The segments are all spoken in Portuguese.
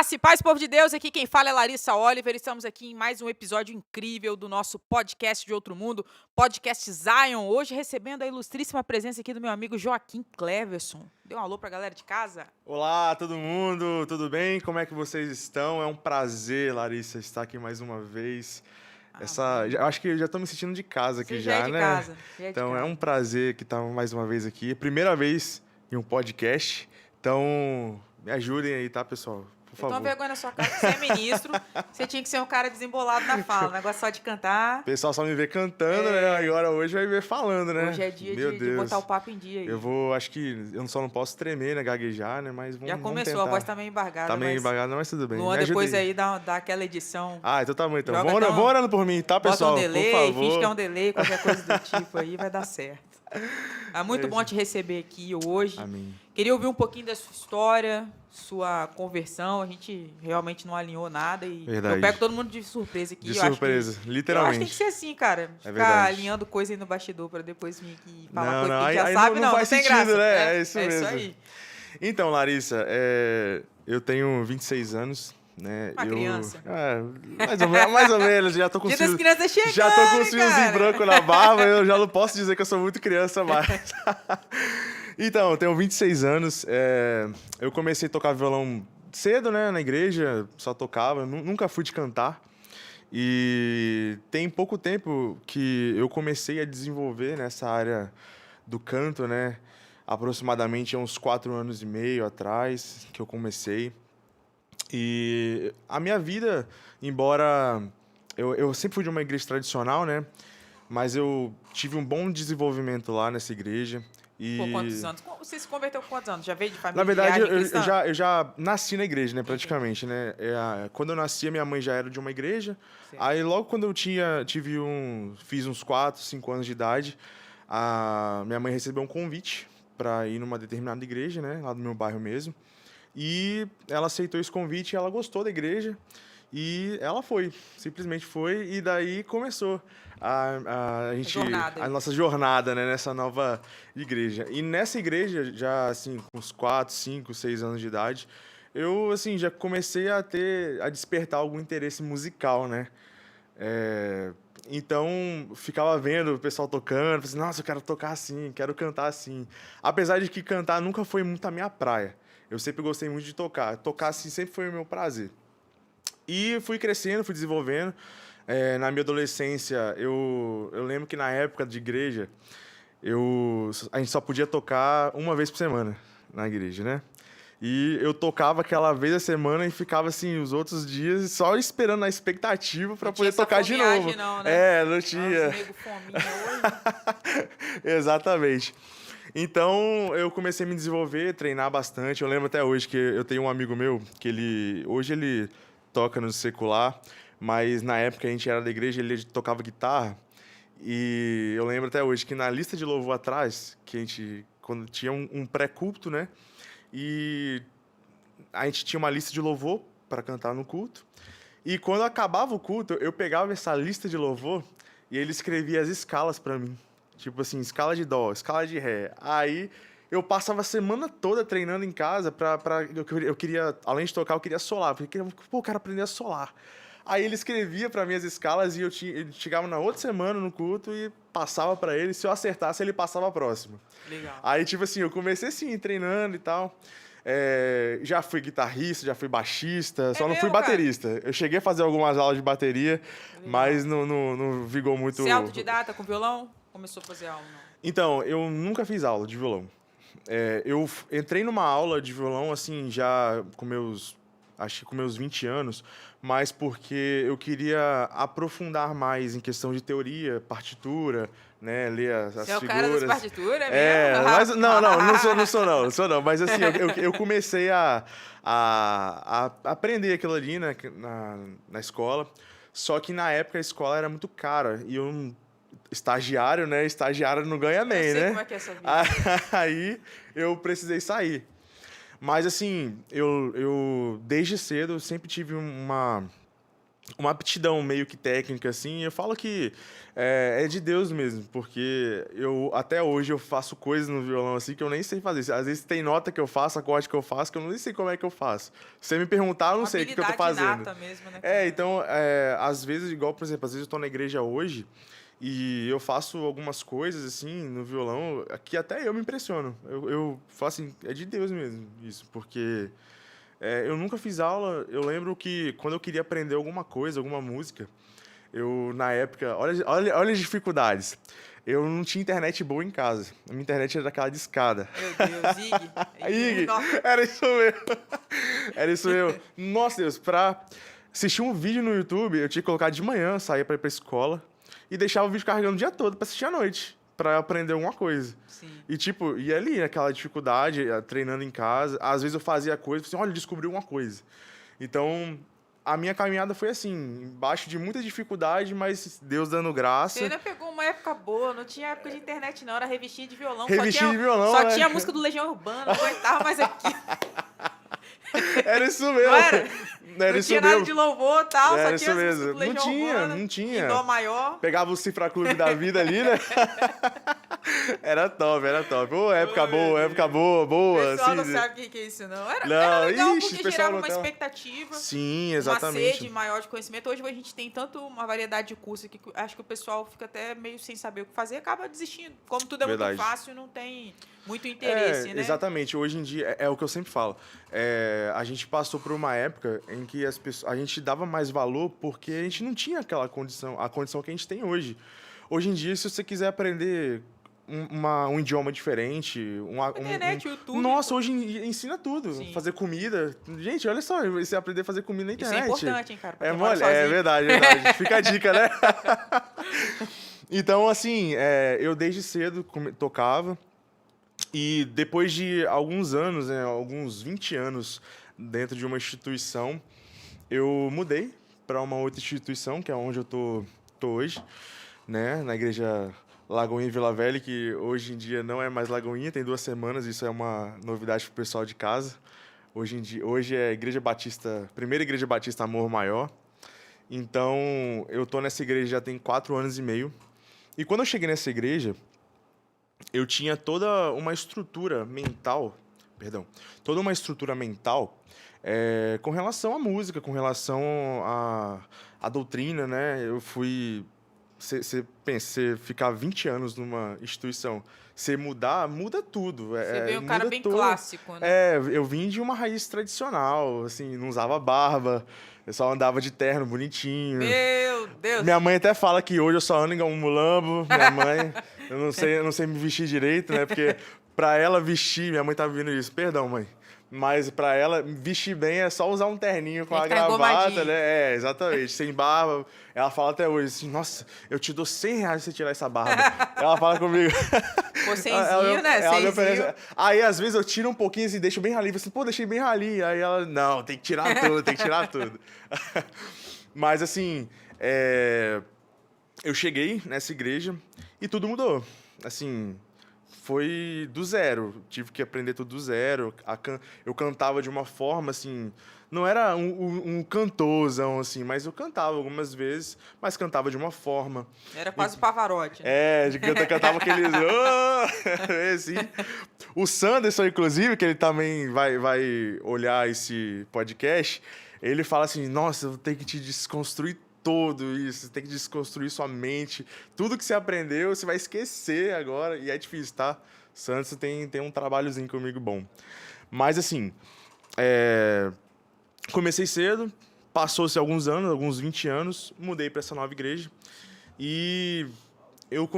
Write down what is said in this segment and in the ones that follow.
Graça e paz, povo de Deus, aqui quem fala é Larissa Oliver, estamos aqui em mais um episódio incrível do nosso podcast de Outro Mundo, podcast Zion, hoje recebendo a ilustríssima presença aqui do meu amigo Joaquim Cleverson. Dê um alô pra galera de casa. Olá, todo mundo, tudo bem? Como é que vocês estão? É um prazer, Larissa, estar aqui mais uma vez. Acho que já estou me sentindo de casa aqui Você já é de né? casa, já é de Então casa. é um prazer que estar mais uma vez aqui, primeira vez em um podcast. Então me ajudem aí, tá, pessoal? Por Então, favor. vergonha na sua cara, que você é ministro, você tinha que ser um cara desembolado na fala, um negócio só de cantar. O pessoal só me vê cantando, né? Agora hoje vai me ver falando, né? Hoje é dia Meu de Deus. botar o papo em dia aí. Acho que eu só não posso tremer, né? Gaguejar, né? Mas Já começou, vamos a tentar. voz tá meio embargada. Tá meio embargado, mas tudo bem. Luan, Me depois ajuda aí dá aquela edição. Ah, então tá bom, então. Joga Vão orando por mim, tá, pessoal? Bota um delay, por favor. finge que é um delay, qualquer coisa do tipo aí, vai dar certo. É muito bom te receber aqui hoje. Amém. Queria ouvir um pouquinho da sua história, sua conversão. A gente realmente não alinhou nada e Verdade. eu pego todo mundo de surpresa aqui. De surpresa, literalmente. Eu acho que tem que ser assim, cara. Ficar verdade. alinhando coisa aí no bastidor pra depois vir aqui e falar Não, coisa não, que a gente aí já sabe. não faz tem sentido, graça. né? É isso mesmo. Isso aí. Então, Larissa, eu tenho 26 anos, né? Uma criança. Mais ou menos, já tô com Dia das crianças chegando, já tô com os fios cara. em branco na barba, eu já não posso dizer que eu sou muito criança mais. Então, eu tenho 26 anos, eu comecei a tocar violão cedo, né, na igreja, só tocava, nunca fui de cantar. E tem pouco tempo que eu comecei a desenvolver nessa área do canto, né? Aproximadamente há uns 4 anos e meio atrás que eu comecei. E a minha vida, embora eu sempre fui de uma igreja tradicional, né? Mas eu tive um bom desenvolvimento lá nessa igreja. E Por quantos anos? Você se converteu com quantos anos? Já veio de família? na verdade, cristã? eu já nasci na igreja, né, praticamente, né? Quando eu nasci, a minha mãe já era de uma igreja. Certo. Aí, logo quando eu fiz uns 4, 5 anos de idade, a minha mãe recebeu um convite para ir numa determinada igreja, né, lá do meu bairro mesmo. E ela aceitou esse convite, ela gostou da igreja e ela foi, simplesmente foi, e daí começou a nossa jornada, né, nessa nova igreja. E nessa igreja, já assim, com uns 4, 5, 6 anos de idade, eu assim, já comecei a despertar algum interesse musical, né? Então, ficava vendo o pessoal tocando, assim, nossa, eu quero tocar assim, quero cantar assim. Apesar de que cantar nunca foi muito a minha praia. Eu sempre gostei muito de tocar. Tocar assim sempre foi o meu prazer. E fui crescendo, fui desenvolvendo. Na minha adolescência, eu lembro que na época de igreja, a gente só podia tocar uma vez por semana na igreja, né? E eu tocava aquela vez a semana e ficava assim os outros dias só esperando a expectativa para poder tocar de novo. Não, né? Não tinha. Nossa, nego fominha hoje. Exatamente. Então, eu comecei a me desenvolver, treinar bastante. Eu lembro até hoje que eu tenho um amigo meu que hoje ele toca no secular, mas na época a gente era da igreja, ele tocava guitarra. E eu lembro até hoje que na lista de louvor atrás, quando tinha um pré-culto, né? E a gente tinha uma lista de louvor para cantar no culto. E quando acabava o culto, eu pegava essa lista de louvor e ele escrevia as escalas para mim. Tipo assim, escala de dó, escala de ré. Aí eu passava a semana toda treinando em casa eu queria, além de tocar, eu queria solar. Porque eu quero aprender a solar. Aí ele escrevia para mim as escalas e ele chegava na outra semana no culto e passava para ele. Se eu acertasse, ele passava a próxima. Legal. Aí, tipo assim, eu comecei assim, treinando e tal. Já fui guitarrista, já fui baixista, só não fui mesmo, baterista. Eu cheguei a fazer algumas aulas de bateria, mas não vigou muito. Você é autodidata com violão? Começou a fazer aula, não? Então, eu nunca fiz aula de violão. Eu entrei numa aula de violão, assim, já acho que com meus 20 anos, mas porque eu queria aprofundar mais em questão de teoria, partitura, né, ler as Você é o figuras. cara das partituras mesmo? Mas não sou não, mas assim, eu comecei a aprender aquilo ali, né, na escola, só que na época a escola era muito cara e estagiário, né, estagiário não ganha bem, Eu sei né? como é que é essa vida. Aí eu precisei sair. Mas assim, eu desde cedo sempre tive uma aptidão meio que técnica, assim. Eu falo que é de Deus mesmo, porque até hoje eu faço coisas no violão assim que eu nem sei fazer. Às vezes tem nota que eu faço, acorde que eu faço, que eu nem sei como é que eu faço. Se você me perguntar, eu não Uma sei o que eu tô habilidade fazendo. inata mesmo, né, É, cara? então, às vezes, igual, por exemplo, às vezes eu tô na igreja hoje e eu faço algumas coisas, assim, no violão, que até eu me impressiono. Eu falo assim, é de Deus mesmo isso, porque eu nunca fiz aula. Eu lembro que quando eu queria aprender alguma coisa, alguma música, na época, olha as dificuldades. Eu não tinha internet boa em casa. A minha internet era daquela de escada. Meu Deus, Ig. Aí, Nossa. era isso mesmo. Era isso mesmo. Nossa, Deus, pra assistir um vídeo no YouTube, eu tinha que colocar de manhã, saía pra ir pra escola, e deixava o vídeo carregando o dia todo pra assistir à noite, pra aprender alguma coisa. Sim. E, tipo, ia ali, naquela dificuldade, treinando em casa. Às vezes eu fazia coisa, assim, olha, descobri uma coisa. Então, a minha caminhada foi assim, embaixo de muita dificuldade, mas Deus dando Você graça. ainda pegou uma época boa, não tinha época de internet não, era revistinha de violão. Revistinha de violão, só né? tinha música do Legião Urbana, não aguentava mais aqui. Era isso mesmo. Não era? Era Não isso tinha mesmo. nada de louvor e tal, Era só isso tinha as músicas mesmo. do Legião Não tinha, Urbana. não tinha. Em dó maior. Pegava o Cifra Clube da vida ali, né? Era top, era top. Ô, época boa, época boa, O boa. pessoal assim, não sabe o que é isso, não. Era Não, legal ixi, porque o pessoal gerava não uma tem uma- expectativa. Sim, Uma exatamente. sede maior de conhecimento. Hoje a gente tem tanto uma variedade de cursos que acho que o pessoal fica até meio sem saber o que fazer e acaba desistindo. Como tudo é Verdade. muito fácil, não tem muito interesse, né? Exatamente. Hoje em dia, é o que eu sempre falo. A gente passou por uma época em que a gente dava mais valor porque a gente não tinha aquela condição, a condição que a gente tem hoje. Hoje em dia, se você quiser aprender um idioma diferente, Internet, YouTube. Nossa, hoje ensina tudo. Sim. Fazer comida. Gente, olha só, você aprender a fazer comida na Isso internet. é importante, hein, cara? pra É quem mora mole? É sozinho. verdade, verdade. Fica a dica, né? Então, assim, eu desde cedo tocava. E depois de alguns anos, né, alguns 20 anos dentro de uma instituição, eu mudei para uma outra instituição, que é onde eu tô hoje, né, na igreja Lagoinha Vila Velha, que hoje em dia não é mais Lagoinha, tem 2 semanas, isso é uma novidade para o pessoal de casa. Hoje é a Igreja Batista, primeira Igreja Batista Amor Maior. Então, eu tô nessa igreja já tem 4 anos e meio. E quando eu cheguei nessa igreja, eu tinha toda uma estrutura mental, toda uma estrutura mental com relação à música, com relação à doutrina, né? Eu fui... Você pensa, você ficar 20 anos numa instituição, você muda tudo. Você veio um cara muda bem todo. clássico, né? Eu vim de uma raiz tradicional, assim, não usava barba, eu só andava de terno bonitinho. Meu Deus. Minha mãe até fala que hoje eu só ando igual um mulambo. Minha mãe, eu não sei me vestir direito, né? Porque pra ela vestir, minha mãe tá vendo isso, perdão, mãe. Mas pra ela vestir bem é só usar um terninho com Tem a que tá gravata, engomadinho. né? Exatamente, sem barba. Ela fala até hoje assim, nossa, eu te dou R$ 100 se você tirar essa barba. Ela fala comigo. Pô, cenzinho, né? Ela me Cenzinho. oferece. Aí, às vezes, eu tiro um pouquinho e deixo bem rali. Assim, pô, deixei bem rali. Aí ela, não, tem que tirar tudo, tem que tirar tudo. Mas, assim, eu cheguei nessa igreja e tudo mudou. Assim, foi do zero. Tive que aprender tudo do zero. Eu cantava de uma forma, assim... Não era um cantorzão, assim, mas eu cantava algumas vezes, mas cantava de uma forma. Era quase o Pavarotti. Né? Cantava aqueles... assim. O Sanderson, inclusive, que ele também vai olhar esse podcast, ele fala assim, nossa, eu tenho que te desconstruir tudo isso, você tem que desconstruir sua mente. Tudo que você aprendeu, você vai esquecer agora. E é difícil, tá? Sanderson tem um trabalhozinho comigo bom. Mas, assim... Comecei cedo, passou-se alguns anos, alguns 20 anos, mudei para essa nova igreja e eu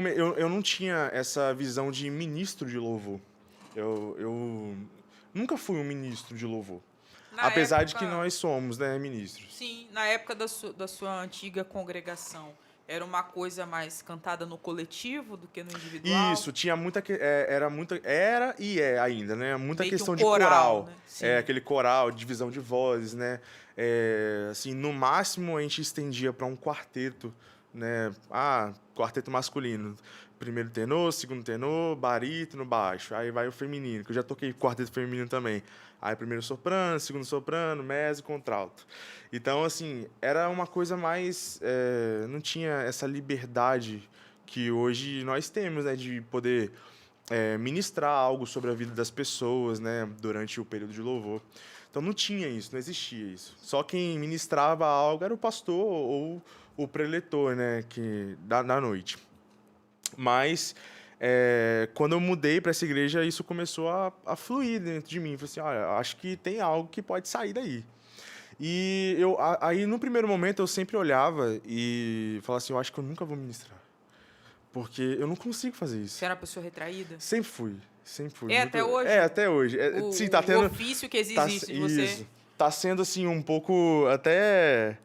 não tinha essa visão de ministro de louvor. Eu nunca fui um ministro de louvor. Apesar de que nós somos, né, ministros. Sim, na época da sua antiga congregação, era uma coisa mais cantada no coletivo do que no individual? Isso, tinha muita... Era e é ainda, né? Muita Meio que questão um de coral. né? Sim. Aquele coral, divisão de vozes, né? Assim, no máximo, a gente estendia para um quarteto, né? Quarteto masculino. primeiro tenor, segundo tenor, barítono, baixo. Aí vai o feminino, que eu já toquei quarteto feminino também. Aí primeiro soprano, segundo soprano, mezzo, contralto. Então, assim, era uma coisa mais... não tinha essa liberdade que hoje nós temos, né? De poder ministrar algo sobre a vida das pessoas, né? Durante o período de louvor. Então, não tinha isso, não existia isso. Só quem ministrava algo era o pastor ou o preletor, né? Da noite. Mas, quando eu mudei para essa igreja, isso começou a fluir dentro de mim. Eu falei assim, olha, acho que tem algo que pode sair daí. E aí, no primeiro momento, eu sempre olhava e falava assim, eu acho que eu nunca vou ministrar. Porque eu não consigo fazer isso. Você era uma pessoa retraída? Sempre fui. Sempre fui. É, até hoje? Até hoje. Sim, tá tendo... O ofício que existe em você. Isso. Tá sendo, assim, um pouco até...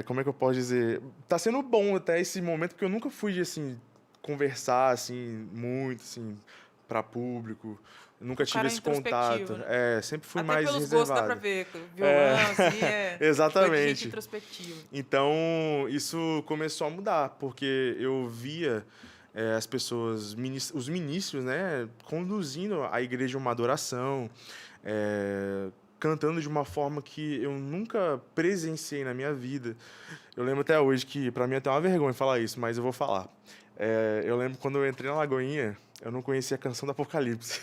como é que eu posso dizer? Tá sendo bom até esse momento, porque eu nunca fui de, assim, conversar, assim, muito, assim, para público. Eu nunca tive esse contato. Né? Sempre fui até mais pelos reservado. Gostos dá pra ver. Violão, assim, exatamente. Gente introspectiva. Então, isso começou a mudar, porque eu via as pessoas, os ministros, né, conduzindo a igreja uma adoração, cantando de uma forma que eu nunca presenciei na minha vida. Eu lembro até hoje que, para mim, é até uma vergonha falar isso, mas eu vou falar. Eu lembro quando eu entrei na Lagoinha, eu não conhecia a canção do Apocalipse.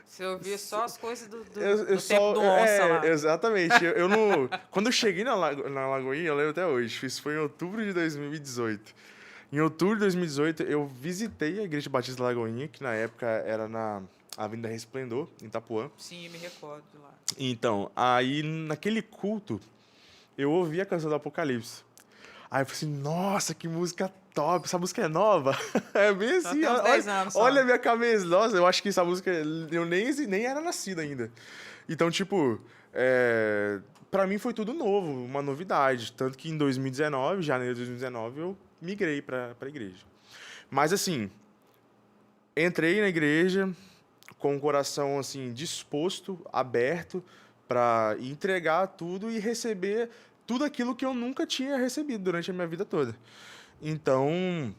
Você ouvia só as coisas do tempo do onça lá. Exatamente. Eu não... Quando eu cheguei na Lagoinha, eu lembro até hoje, isso foi em outubro de 2018. Em outubro de 2018, eu visitei a Igreja Batista da Lagoinha, que na época era na Avenida Resplendor, em Itapuã. Sim, eu me recordo de lá. Então, aí naquele culto, eu ouvi a canção do Apocalipse. Aí eu falei assim, nossa, que música top, essa música é nova. É bem assim, tem uns 10 anos, olha a minha cabeça. Nossa, eu acho que essa música, eu nem era nascido ainda. Então, tipo, pra mim foi tudo novo, uma novidade. Tanto que em 2019, janeiro de 2019, eu migrei pra igreja. Mas, assim, entrei na igreja com o coração, assim, disposto, aberto, para entregar tudo e receber tudo aquilo que eu nunca tinha recebido durante a minha vida toda. Então,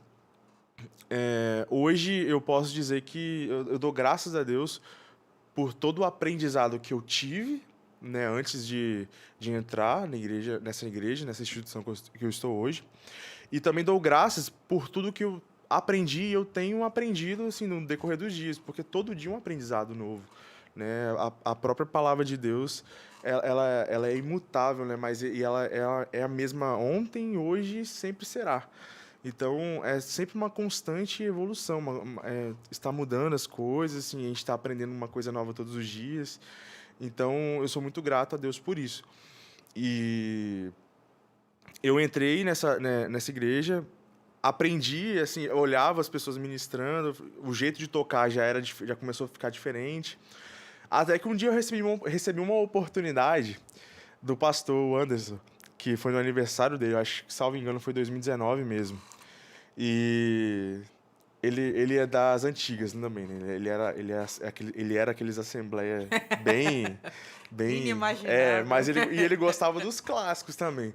hoje eu posso dizer que eu dou graças a Deus por todo o aprendizado que eu tive, né, antes de entrar nessa igreja, nessa instituição que eu estou hoje. E também dou graças por tudo que eu aprendi e eu tenho aprendido assim, no decorrer dos dias, porque todo dia é um aprendizado novo. Né? A própria palavra de Deus, ela é imutável, né? Mas ela é a mesma ontem, hoje e sempre será. Então, é sempre uma constante evolução, está mudando as coisas, assim, a gente está aprendendo uma coisa nova todos os dias. Então, eu sou muito grato a Deus por isso. E eu entrei nessa igreja, aprendi, assim, eu olhava as pessoas ministrando, o jeito de tocar já começou a ficar diferente. Até que um dia eu recebi uma oportunidade do pastor Anderson, que foi no aniversário dele, eu acho que, salvo engano, foi 2019 mesmo. E ele é das antigas também, né? Ele era aqueles assembleia bem inimaginável. mas ele gostava dos clássicos também.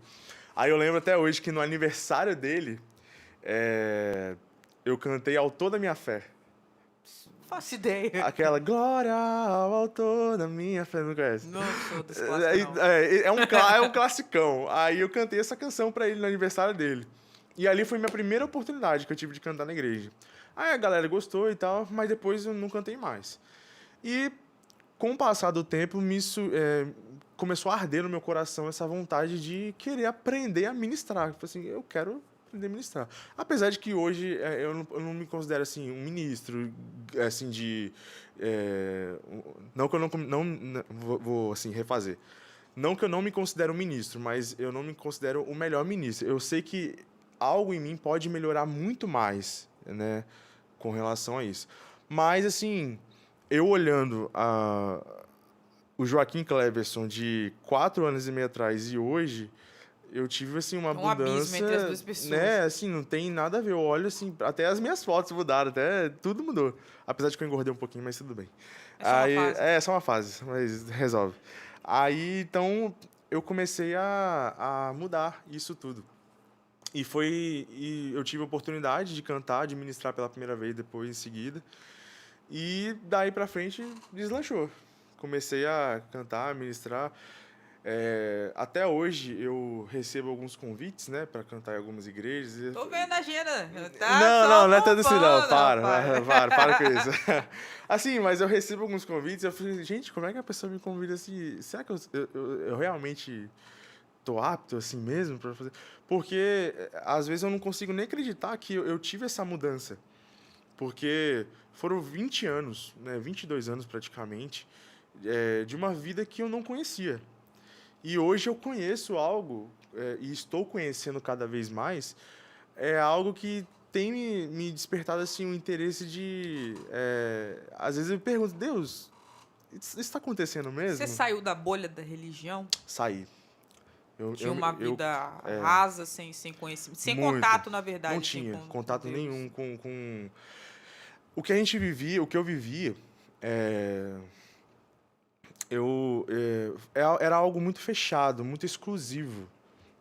Aí eu lembro até hoje que no aniversário dele, eu cantei Autor da Minha Fé. Faço ideia. Aquela glória ao autor da minha fé, não conhece? Não sou desse clássico, não. É um classicão. Aí eu cantei essa canção pra ele no aniversário dele. E ali foi minha primeira oportunidade que eu tive de cantar na igreja. Aí a galera gostou e tal, mas depois eu não cantei mais. E com o passar do tempo, começou a arder no meu coração essa vontade de querer aprender a ministrar. Eu falei assim, eu quero aprender a ministrar. Apesar de que hoje eu não me considero assim um ministro, assim não que eu não vou assim refazer. Não que eu não me considero um ministro, mas eu não me considero o melhor ministro. Eu sei que algo em mim pode melhorar muito mais, né, com relação a isso. Mas assim, eu olhando o Joaquim Cleverson de 4 anos e meio atrás e hoje, eu tive, assim, uma mudança... abismo entre as duas pessoas. Né, assim, não tem nada a ver. Eu olho, assim, até as minhas fotos mudaram, até tudo mudou. Apesar de que eu engordei um pouquinho, mas tudo bem. É só uma fase, mas resolve. Aí, então, eu comecei a mudar isso tudo. E eu tive a oportunidade de cantar, de ministrar pela primeira vez, depois em seguida. E daí pra frente deslanchou. Comecei a cantar, ministrar. Até hoje eu recebo alguns convites, né, para cantar em algumas igrejas. Tô vendo a agenda. Tá Não é tanto assim, não. bombando, Para com isso. Assim, mas eu recebo alguns convites e eu falei, gente, como é que a pessoa me convida assim? Será que eu realmente tô apto assim mesmo para fazer? Porque às vezes eu não consigo nem acreditar que eu tive essa mudança. Porque foram 20 anos, né, 22 anos praticamente, de uma vida que eu não conhecia. E hoje eu conheço algo, e estou conhecendo cada vez mais, algo que tem me despertado assim, um interesse de... às vezes eu me pergunto, Deus, isso está acontecendo Você mesmo? saiu da bolha da religião? Saí. Tinha uma vida é, rasa, sem conhecimento, sem muito. contato, na verdade. Não tinha contato Deus. nenhum com... O que a gente vivia, o que eu vivia, era algo muito fechado, muito exclusivo,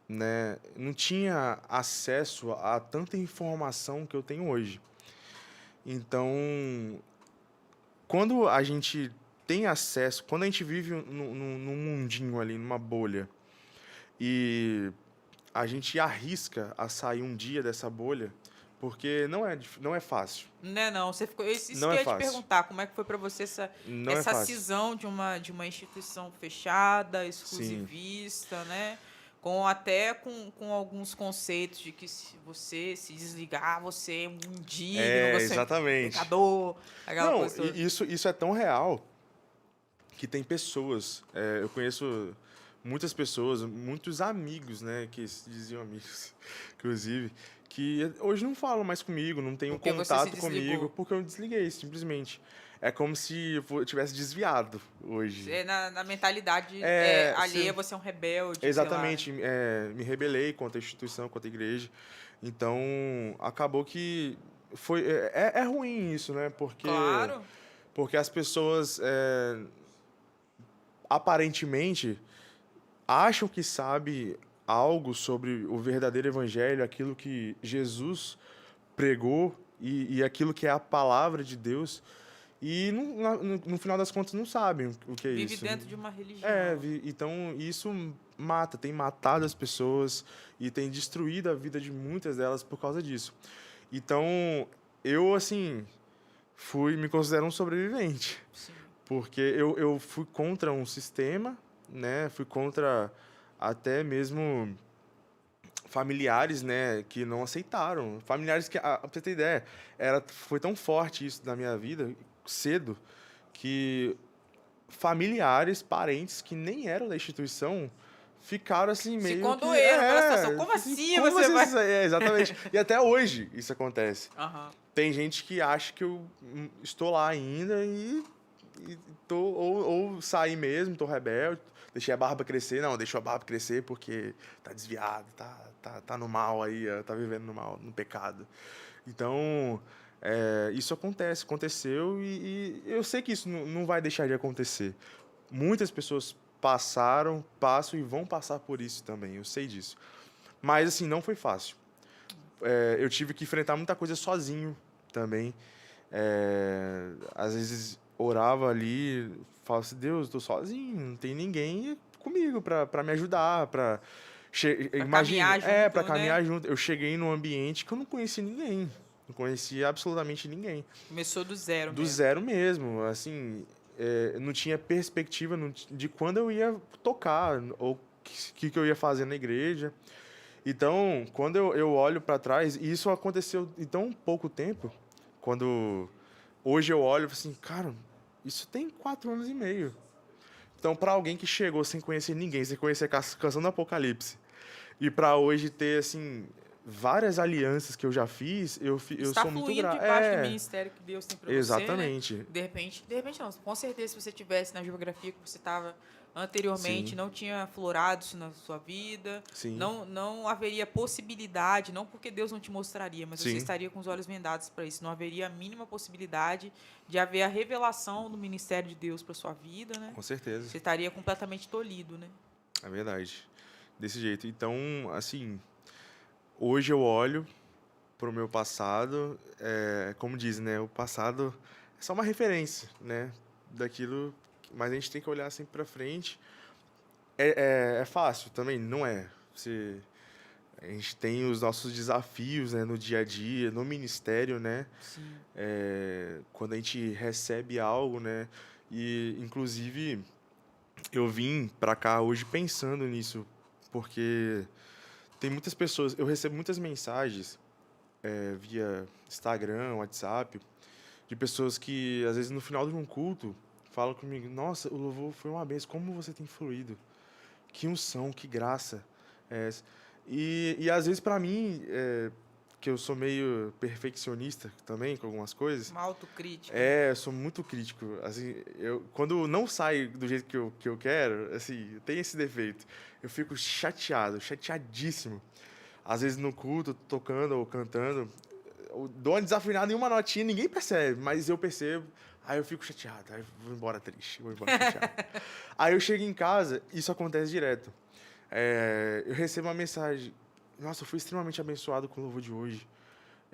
né? Não tinha acesso a tanta informação que eu tenho hoje. Então, quando a gente tem acesso, quando a gente vive num mundinho ali, numa bolha, e a gente arrisca a sair um dia dessa bolha, porque não é fácil. Não. Você ficou, isso Não que é eu ia te fácil. perguntar, como é que foi para você Não é essa fácil. cisão de uma instituição fechada, exclusivista, né? Até com alguns conceitos de que se você se desligar, você é um indigno, você é um Exatamente. pecador, aquela Não, coisa toda. isso é tão real que tem pessoas, eu conheço muitas pessoas, muitos amigos, né, que se diziam amigos, inclusive, que hoje não falam mais comigo, não tem um Porque você se contato desligou. comigo, porque eu desliguei, simplesmente. É como se eu tivesse desviado hoje. Na mentalidade alheia, você é um rebelde. Exatamente, me rebelei contra a instituição, contra a igreja. Então, acabou que foi é ruim isso, né? Claro. Porque as pessoas aparentemente acham que sabe algo sobre o verdadeiro evangelho, aquilo que Jesus pregou e aquilo que é a palavra de Deus. E no final das contas não sabem o que é Vive isso. dentro de uma religião. Então isso tem matado as pessoas e tem destruído a vida de muitas delas por causa disso. Então, eu, assim, me considero um sobrevivente. Sim. Porque eu fui contra um sistema, né? Fui contra até mesmo familiares, né, que não aceitaram. Familiares que, pra você ter ideia, foi tão forte isso na minha vida, cedo, que familiares, parentes que nem eram da instituição, ficaram assim meio Se condoeram pela situação. Como assim você vai... exatamente. E até hoje isso acontece. Aham. Tem gente que acha que eu estou lá ainda e ou saí mesmo, tô rebelde, deixei a barba crescer. Não, deixou a barba crescer porque tá desviado, tá no mal aí, tá vivendo no mal, no pecado. Então, isso aconteceu e eu sei que isso não vai deixar de acontecer. Muitas pessoas passam e vão passar por isso também, eu sei disso. Mas, assim, não foi fácil. Eu tive que enfrentar muita coisa sozinho também. Às vezes orava ali, falava assim, Deus, estou sozinho, não tem ninguém comigo para me ajudar, para caminhar junto, para caminhar junto. Eu cheguei num ambiente que eu não conhecia ninguém, não conhecia absolutamente ninguém. Começou do zero Do mesmo. zero mesmo, assim, não tinha perspectiva de quando eu ia tocar ou o que eu ia fazer na igreja. Então, quando eu olho para trás, e isso aconteceu em tão pouco tempo, quando hoje eu olho e falo assim, cara, isso tem 4 anos e meio. Então, para alguém que chegou sem conhecer ninguém, sem conhecer a Canção do Apocalipse, e para hoje ter, assim, várias alianças que eu já fiz, eu Está sou muito fluindo grato. debaixo do ministério que Deus tem para você, exatamente. né? De repente não. Com certeza, se você tivesse na geografia que você estava anteriormente, Sim. não tinha florado isso na sua vida, Sim. não haveria possibilidade, não porque Deus não te mostraria, mas Sim. você estaria com os olhos vendados para isso. Não haveria a mínima possibilidade de haver a revelação do ministério de Deus para sua vida, né? Com certeza. Você estaria completamente tolhido, né? É verdade. Desse jeito. Então, assim, hoje eu olho pro meu passado, como diz, né? O passado é só uma referência, né? Daquilo, mas a gente tem que olhar sempre para frente. É fácil também? Não é. A gente tem os nossos desafios, né, no dia a dia, no ministério, né? Sim. Quando a gente recebe algo, né? E, inclusive, eu vim para cá hoje pensando nisso, porque tem muitas pessoas, eu recebo muitas mensagens via Instagram, WhatsApp, de pessoas que, às vezes, no final de um culto, falam comigo: Nossa, o louvor foi uma benção, como você tem fluído? Que unção, que graça. É essa. E às vezes, para mim, que eu sou meio perfeccionista também com algumas coisas, Uma autocrítica. eu sou muito crítico. Assim, quando não sai do jeito que eu quero, assim, tem esse defeito. Eu fico chateado, chateadíssimo. Às vezes no culto, tocando ou cantando, eu dou uma desafinada em uma notinha, ninguém percebe, mas eu percebo. Aí eu fico chateado, aí eu vou embora triste, vou embora chateado. Aí eu chego em casa, isso acontece direto. Eu recebo uma mensagem: Nossa, eu fui extremamente abençoado com o louvor de hoje.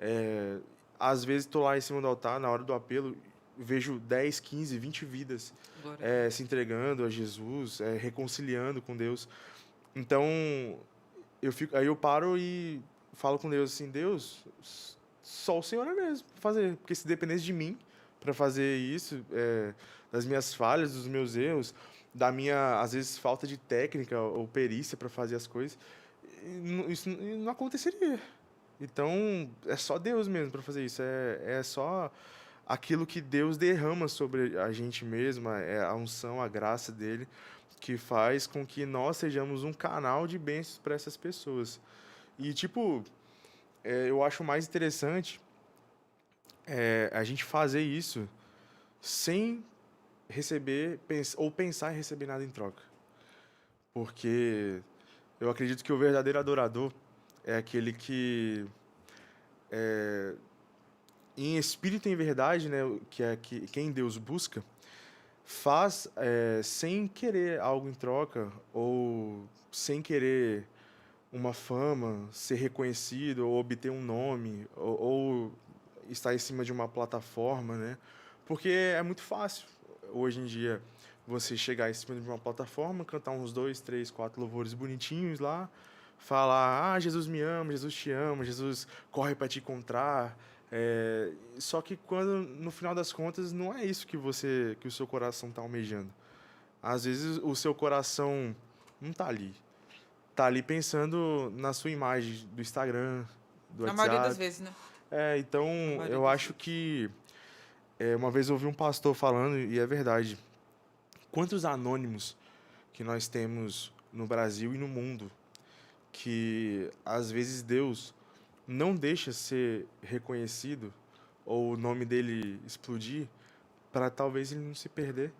É, Às vezes estou lá em cima do altar, na hora do apelo, vejo 10, 15, 20 vidas Glória a Deus. se entregando a Jesus, reconciliando com Deus. Então, aí eu paro e falo com Deus assim: Deus, só o Senhor é mesmo pra fazer. Porque se dependesse de mim para fazer isso, das minhas falhas, dos meus erros, da minha, às vezes, falta de técnica ou perícia para fazer as coisas, isso não aconteceria. Então, é só Deus mesmo para fazer isso. É só aquilo que Deus derrama sobre a gente mesmo, é a unção, a graça dele, que faz com que nós sejamos um canal de bênçãos para essas pessoas. E, tipo, eu acho mais interessante a gente fazer isso sem receber ou pensar em receber nada em troca. Porque eu acredito que o verdadeiro adorador é aquele que, em espírito e em verdade, né, que é quem Deus busca, faz sem querer algo em troca ou sem querer uma fama, ser reconhecido ou obter um nome ou estar em cima de uma plataforma, né? Porque é muito fácil hoje em dia você chegar em cima de uma plataforma, cantar uns 2, 3, 4 louvores bonitinhos lá, falar: Ah, Jesus me ama, Jesus te ama, Jesus corre para te encontrar. Só que quando no final das contas não é isso que o seu coração está almejando. Às vezes o seu coração não está ali. Tá ali pensando na sua imagem do Instagram, do Na maioria das WhatsApp. vezes, né? Então Na maioria eu das acho vezes. que uma vez eu ouvi um pastor falando, e é verdade: quantos anônimos que nós temos no Brasil e no mundo que às vezes Deus não deixa ser reconhecido ou o nome dele explodir para talvez ele não se perder,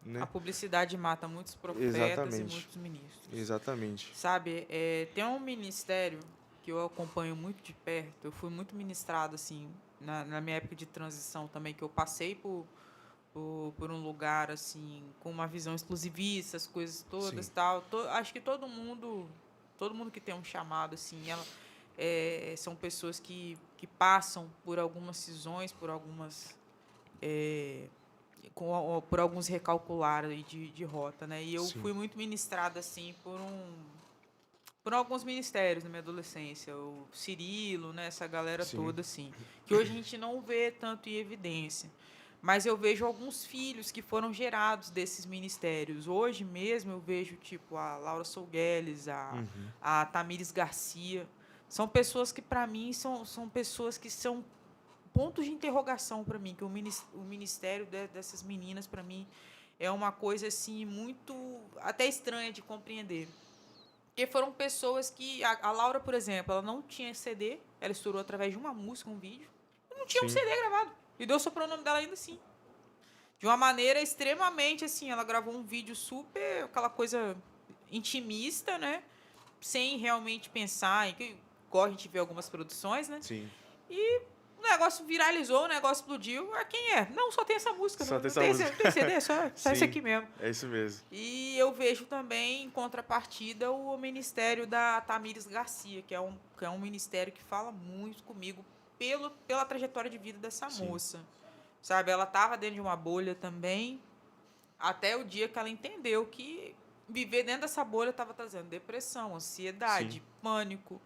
A né? publicidade mata muitos profetas e Exatamente, muitos ministros. exatamente. Sabe, tem um ministério que eu acompanho muito de perto. Eu fui muito ministrado, assim, na minha época de transição também, que eu passei por um lugar, assim, com uma visão exclusivista, as coisas todas Sim, e tal. Acho que todo mundo que tem um chamado, assim, são pessoas que passam por algumas cisões, por algumas... é, por alguns recalcular aí de rota, né? E eu sim, fui muito ministrada, assim, por alguns ministérios na minha adolescência, o Cirilo, né, essa galera sim, toda assim, que hoje a gente não vê tanto em evidência. Mas eu vejo alguns filhos que foram gerados desses ministérios. Hoje mesmo eu vejo tipo a Laura Sougueles, a Tamires Garcia. São pessoas que para mim são pessoas que são pontos de interrogação para mim, que o ministério dessas meninas para mim é uma coisa assim muito até estranha de compreender. Porque foram pessoas que. A Laura, por exemplo, ela não tinha CD, ela estourou através de uma música, um vídeo, e não tinha um sim. CD gravado. E Deus soprou o nome dela ainda assim. De uma maneira extremamente assim. Ela gravou um vídeo super. Aquela coisa intimista, né? Sem realmente pensar em. Igual a gente vê algumas produções, né? Sim. O negócio viralizou, o negócio explodiu. Ah, quem é? Não, só tem essa música. Só Não, tem não essa música. tem CD, só esse Sim, aqui mesmo. é isso mesmo. E eu vejo também, em contrapartida, o ministério da Tamires Garcia, que é um ministério que fala muito comigo pela trajetória de vida dessa Sim. moça. Sabe, ela estava dentro de uma bolha também, até o dia que ela entendeu que viver dentro dessa bolha estava trazendo depressão, ansiedade, Sim. pânico,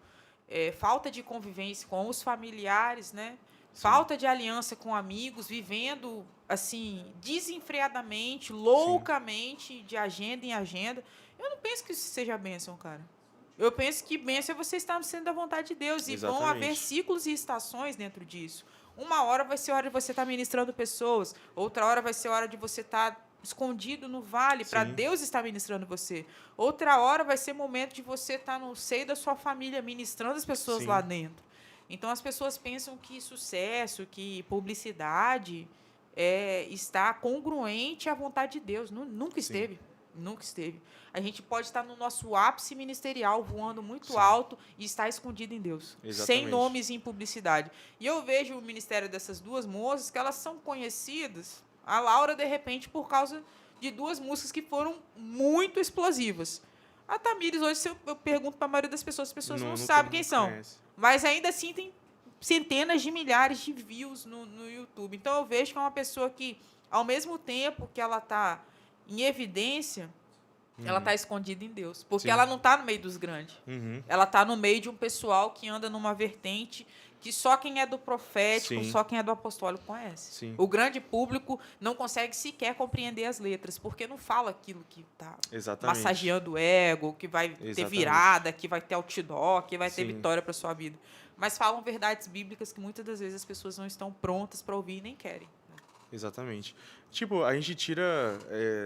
falta de convivência com os familiares, né? Sim. Falta de aliança com amigos, vivendo assim desenfreadamente, loucamente, de agenda em agenda. Eu não penso que isso seja bênção, cara. Eu penso que bênção é você estar no centro da vontade de Deus. E vão haver Exatamente. ciclos e estações dentro disso. Uma hora vai ser hora de você estar ministrando pessoas, outra hora vai ser hora de você estar escondido no vale para Sim. Deus estar ministrando você. Outra hora vai ser momento de você estar no seio da sua família ministrando as pessoas Sim. lá dentro. Então as pessoas pensam que sucesso, que publicidade está congruente à vontade de Deus. Nunca Sim. esteve. Nunca esteve. A gente pode estar no nosso ápice ministerial, voando muito Sim. alto e estar escondido em Deus. Sem Exatamente. nomes em publicidade. E eu vejo o ministério dessas duas moças que elas são conhecidas. A Laura, de repente, por causa de duas músicas que foram muito explosivas. A Tamires, hoje, se eu pergunto para a maioria das pessoas, as pessoas não sabem quem são. Conhece. Mas ainda assim tem centenas de milhares de views no YouTube. Então eu vejo que é uma pessoa que, ao mesmo tempo que ela está em evidência, ela está escondida em Deus. Porque Sim. ela não está no meio dos grandes. Uhum. Ela está no meio de um pessoal que anda numa vertente que só quem é do profético, Sim. só quem é do apostólico conhece. Sim. O grande público não consegue sequer compreender as letras, porque não fala aquilo que está Exatamente. massageando o ego, que vai ter Exatamente. virada, que vai ter outdoor, que vai ter Sim. vitória para sua vida. Mas falam verdades bíblicas que muitas das vezes as pessoas não estão prontas para ouvir e nem querem. Exatamente. Tipo, a gente tira,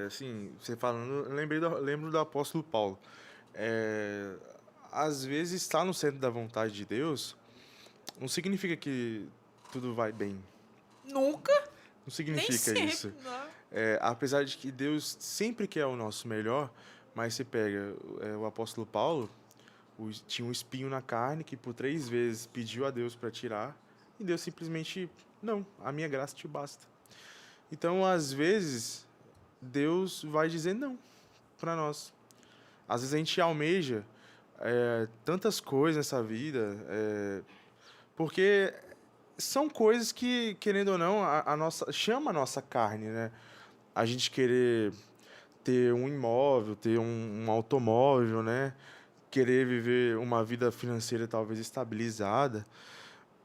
assim, você falando, eu lembro do apóstolo Paulo. Às vezes estar no centro da vontade de Deus não significa que tudo vai bem. Nunca, Não nem significa sempre. isso. Não. Apesar de que Deus sempre quer o nosso melhor, mas você pega o apóstolo Paulo, tinha um espinho na carne que por 3 vezes pediu a Deus para tirar, e Deus simplesmente, não, a minha graça te basta. Então, às vezes, Deus vai dizer não para nós. Às vezes a gente almeja tantas coisas nessa vida, porque são coisas que, querendo ou não, chama a nossa carne, né? A gente querer ter um imóvel, ter um automóvel, né? Querer viver uma vida financeira talvez estabilizada.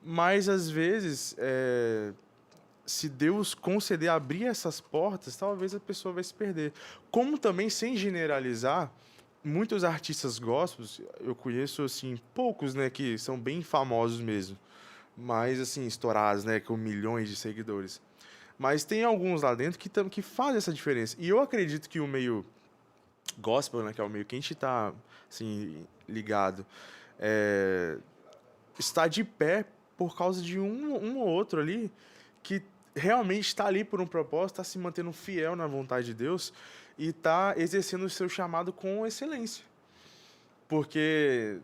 Mas, às vezes, se Deus conceder abrir essas portas, talvez a pessoa vai se perder. Como também, sem generalizar, muitos artistas gospels, eu conheço assim poucos, né, que são bem famosos mesmo, mas assim estourados, né, com milhões de seguidores. Mas tem alguns lá dentro que fazem essa diferença. E eu acredito que o meio gospel, né, que é o meio que a gente está assim ligado, está de pé por causa de um ou outro ali que realmente está ali por um propósito, está se mantendo fiel na vontade de Deus e está exercendo o seu chamado com excelência. Porque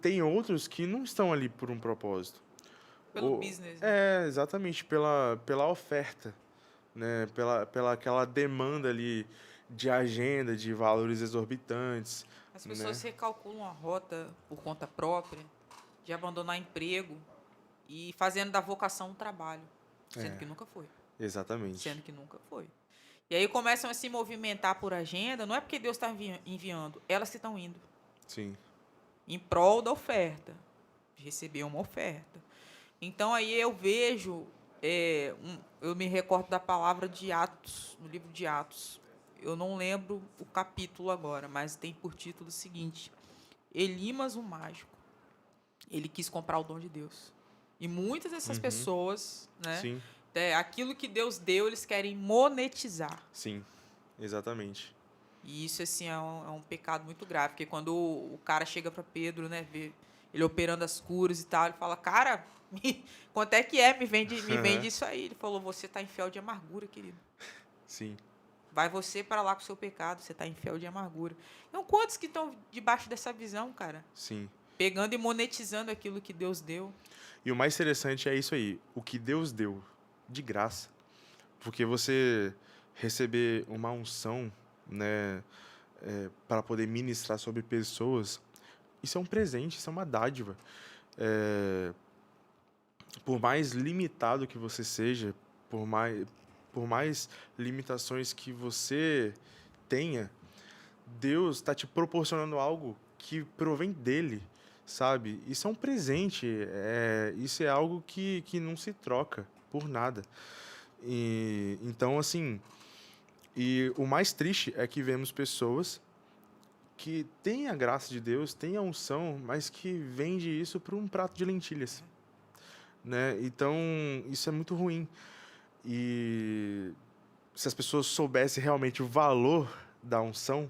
tem outros que não estão ali por um propósito. Pelo business. Né? Exatamente, pela oferta, né? Pela aquela demanda ali de agenda, de valores exorbitantes. As pessoas né? recalculam a rota por conta própria, de abandonar emprego e fazendo da vocação um trabalho, sendo que nunca foi. Exatamente. Sendo que nunca foi. E aí começam a se movimentar por agenda, não é porque Deus está enviando, elas que estão indo. Sim. Em prol da oferta, de receber uma oferta. Então aí eu vejo, eu me recordo da palavra de Atos, no livro de Atos. Eu não lembro o capítulo agora, mas tem por título o seguinte: Elimas, o mágico, ele quis comprar o dom de Deus. E muitas dessas pessoas, né? Sim. Aquilo que Deus deu, eles querem monetizar. Sim, exatamente. E isso, assim, é um pecado muito grave, porque quando o cara chega para Pedro, né, vê ele operando as curas e tal, ele fala, cara, quanto é que é? Me vende isso aí. Ele falou, você está em fel de amargura, querido. Sim. Vai você para lá com o seu pecado, você está em fel de amargura. Então, quantos que estão debaixo dessa visão, cara? Sim. Pegando e monetizando aquilo que Deus deu. E o mais interessante é isso aí, o que Deus deu de graça. Porque você receber uma unção, né, para poder ministrar sobre pessoas, isso é um presente, isso é uma dádiva. Por mais limitado que você seja, por mais limitações que você tenha, Deus está te proporcionando algo que provém dele, sabe? Isso é um presente, isso é algo que não se troca por nada. Então, assim, e o mais triste é que vemos pessoas que têm a graça de Deus, têm a unção, mas que vende isso por um prato de lentilhas, né? Então, isso é muito ruim. E se as pessoas soubessem realmente o valor da unção,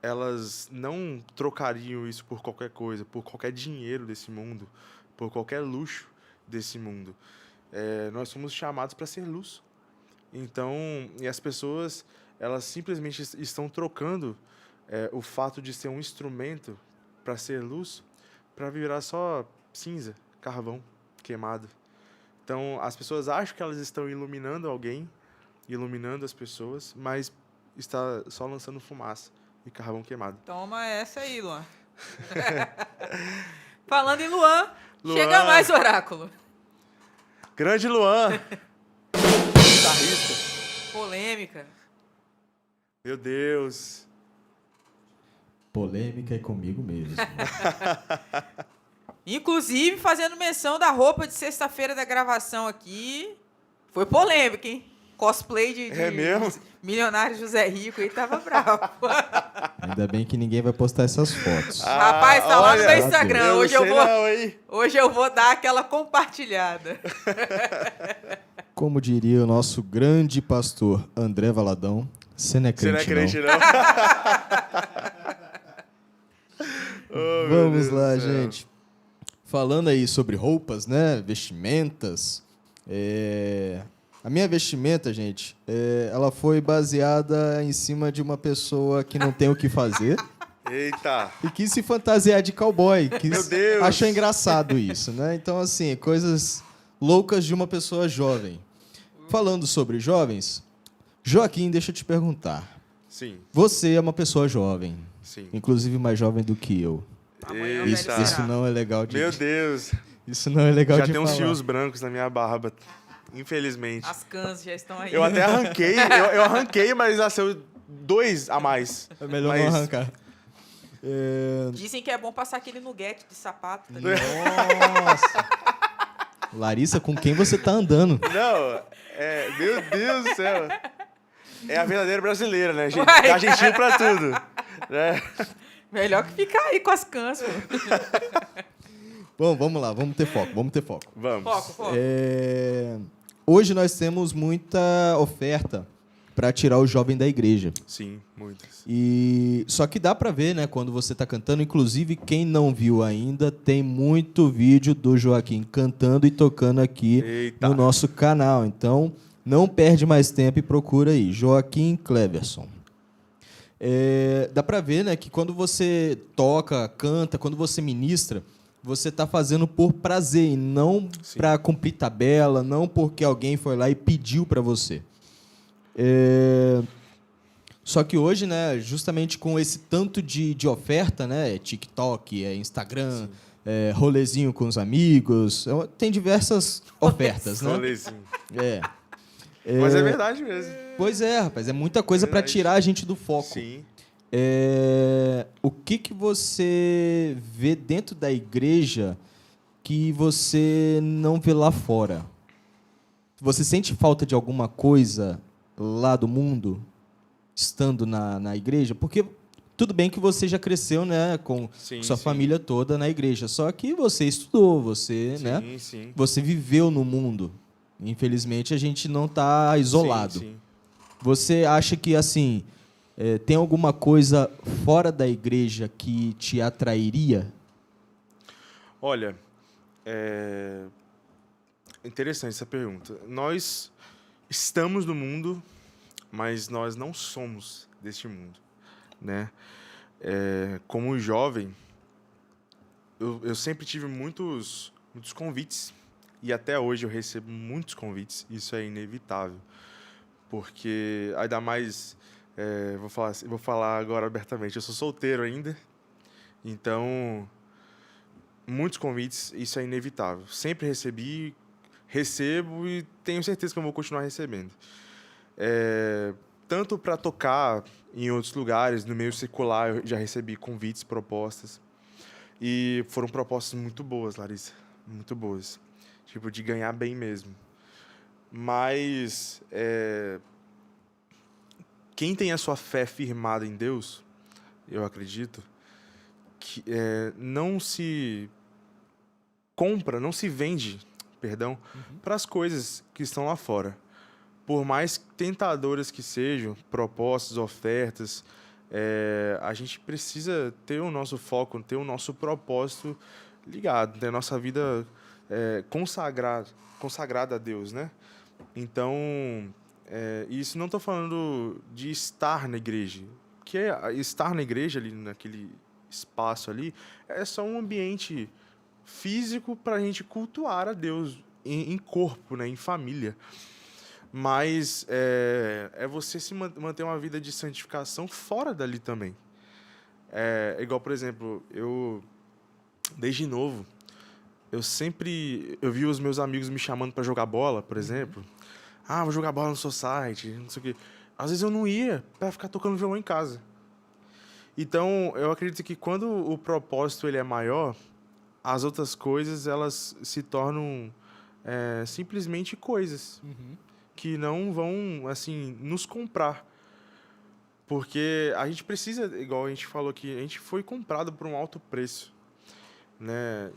elas não trocariam isso por qualquer coisa, por qualquer dinheiro desse mundo, por qualquer luxo desse mundo. Nós somos chamados para ser luz. Então, e as pessoas, elas simplesmente estão trocando o fato de ser um instrumento para ser luz, para virar só cinza, carvão queimado. Então, as pessoas acham que elas estão iluminando alguém, iluminando as pessoas, mas está só lançando fumaça e carvão queimado. Toma essa aí, Luan. Falando em Luan, chega mais, oráculo. Grande Luan. Guitarrista. Polêmica. Meu Deus. Polêmica é comigo mesmo. Inclusive, fazendo menção da roupa de sexta-feira da gravação aqui. Foi polêmica, hein? Cosplay de mesmo? milionário José Rico aí tava bravo. Ainda bem que ninguém vai postar essas fotos. Rapaz, tá lá no meu olha, Instagram. Hoje eu hein? vou dar aquela compartilhada. Como diria o nosso grande pastor André Valadão, você não é Você não é crente, crente, não. Oh, meu Vamos Deus lá, do céu. gente. Falando aí sobre roupas, né? Vestimentas. A minha vestimenta, gente, ela foi baseada em cima de uma pessoa que não tem o que fazer Eita. e quis se fantasiar de cowboy. Meu Deus. Achou engraçado isso, né? Então, assim, coisas loucas de uma pessoa jovem. Falando sobre jovens, Joaquim, deixa eu te perguntar. Sim, Você é uma pessoa jovem, sim. inclusive mais jovem do que eu. Amanhã o Eita. velho Isso será. não é legal de Meu Deus. Isso não é legal Já de tem uns falar. fios brancos na minha barba, infelizmente. As cãs já estão aí. Eu até arranquei, eu arranquei, mas nasceu 2 a mais. É melhor Mas- não arrancar. Dizem que é bom passar aquele nuguete de sapato. Tá ligado? Nossa. Larissa, com quem você tá andando? Não, meu Deus do céu. É a verdadeira brasileira, né, gente? Uai, Dá jeitinho pra tudo. Né? Melhor que ficar aí com as cãs, pô. Bom, vamos lá, vamos ter foco. Vamos. Foco. Hoje nós temos muita oferta para tirar o jovem da igreja. Sim, muitas. E só que dá para ver, né, quando você tá cantando, inclusive quem não viu ainda, tem muito vídeo do Joaquim cantando e tocando aqui Eita. no nosso canal. Então, não perde mais tempo e procura aí, Joaquim Cleverson. Dá para ver, né, que quando você toca, canta, quando você ministra, você está fazendo por prazer e não para cumprir tabela, não porque alguém foi lá e pediu para você. Só que hoje, né, justamente com esse tanto de oferta, né, TikTok, Instagram, rolezinho com os amigos, tem diversas ofertas, né? Rolezinho. Mas Mas é verdade mesmo. Pois é, rapaz, é muita coisa para Verdade. tirar a gente do foco. Sim. O que você vê dentro da igreja que você não vê lá fora? Você sente falta de alguma coisa lá do mundo, estando na igreja? Porque tudo bem que você já cresceu, né, com Sim, sua sim. família toda na igreja, só que você estudou, você, né, Sim. você viveu no mundo. Infelizmente, a gente não está isolado. Sim. Você acha que, assim, tem alguma coisa fora da igreja que te atrairia? Olha, interessante essa pergunta. Nós estamos no mundo, mas nós não somos deste mundo, né? Como jovem, eu sempre tive muitos convites. E até hoje eu recebo muitos convites. Isso é inevitável. Porque, ainda mais... vou falar agora abertamente. Eu sou solteiro ainda. Então, muitos convites, isso é inevitável. Sempre recebo e tenho certeza que eu vou continuar recebendo. Tanto para tocar em outros lugares, no meio secular, eu já recebi convites, propostas. E foram propostas muito boas, Larissa. Muito boas. Tipo, de ganhar bem mesmo. Mas, quem tem a sua fé firmada em Deus, eu acredito, que não se compra, não se vende, para as coisas que estão lá fora. Por mais tentadoras que sejam, propostas, ofertas, a gente precisa ter o nosso foco, ter o nosso propósito ligado, ter a nossa vida consagrada a Deus, né? Então, isso não estou falando de estar na igreja, porque estar na igreja, ali naquele espaço ali, é só um ambiente físico para a gente cultuar a Deus em corpo, né? Em família. Mas é você se manter uma vida de santificação fora dali também. Igual, por exemplo, eu, desde novo, eu vi os meus amigos me chamando para jogar bola, por exemplo. Vou jogar bola no society, não sei o quê. Às vezes eu não ia para ficar tocando violão em casa. Então, eu acredito que quando o propósito ele é maior, as outras coisas elas se tornam simplesmente coisas que não vão assim nos comprar. Porque a gente precisa, igual a gente falou aqui, a gente foi comprado por um alto preço, né?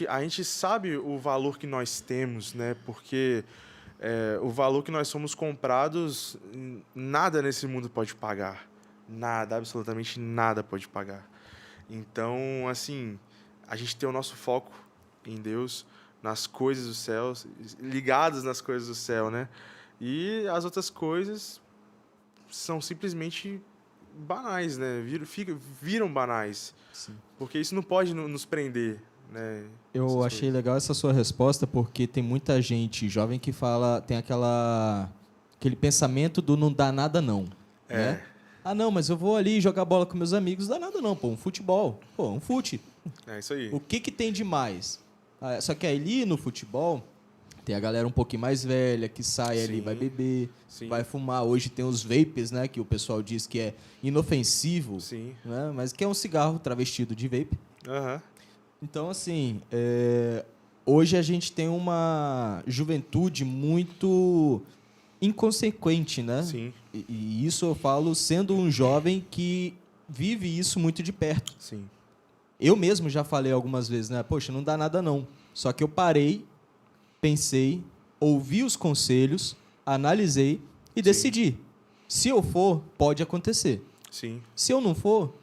A gente sabe o valor que nós temos, né? Porque o valor que nós somos comprados, nada nesse mundo pode pagar. Nada, absolutamente nada pode pagar. Então, assim, a gente tem o nosso foco em Deus, nas coisas do céu, ligados nas coisas do céu, né? E as outras coisas são simplesmente banais, né? Viram banais. Sim. Porque isso não pode nos prender, né? Eu achei legal essa sua resposta, porque tem muita gente jovem que tem aquele pensamento do não dá nada não, né? Não, mas eu vou ali jogar bola com meus amigos, não dá nada não, pô, um futebol, pô, um fute. É isso aí. O que tem de mais? Só que ali no futebol tem a galera um pouquinho mais velha que sai ali, vai beber, vai fumar. Hoje tem os vapes, né, que o pessoal diz que é inofensivo, né, mas que é um cigarro travestido de vape. Então, assim, hoje a gente tem uma juventude muito inconsequente, né? Sim. E isso eu falo sendo um jovem que vive isso muito de perto. Sim. Eu mesmo já falei algumas vezes, né? Poxa, não dá nada não. Só que eu parei, pensei, ouvi os conselhos, analisei e decidi. Se eu for, pode acontecer. Sim. Se eu não for,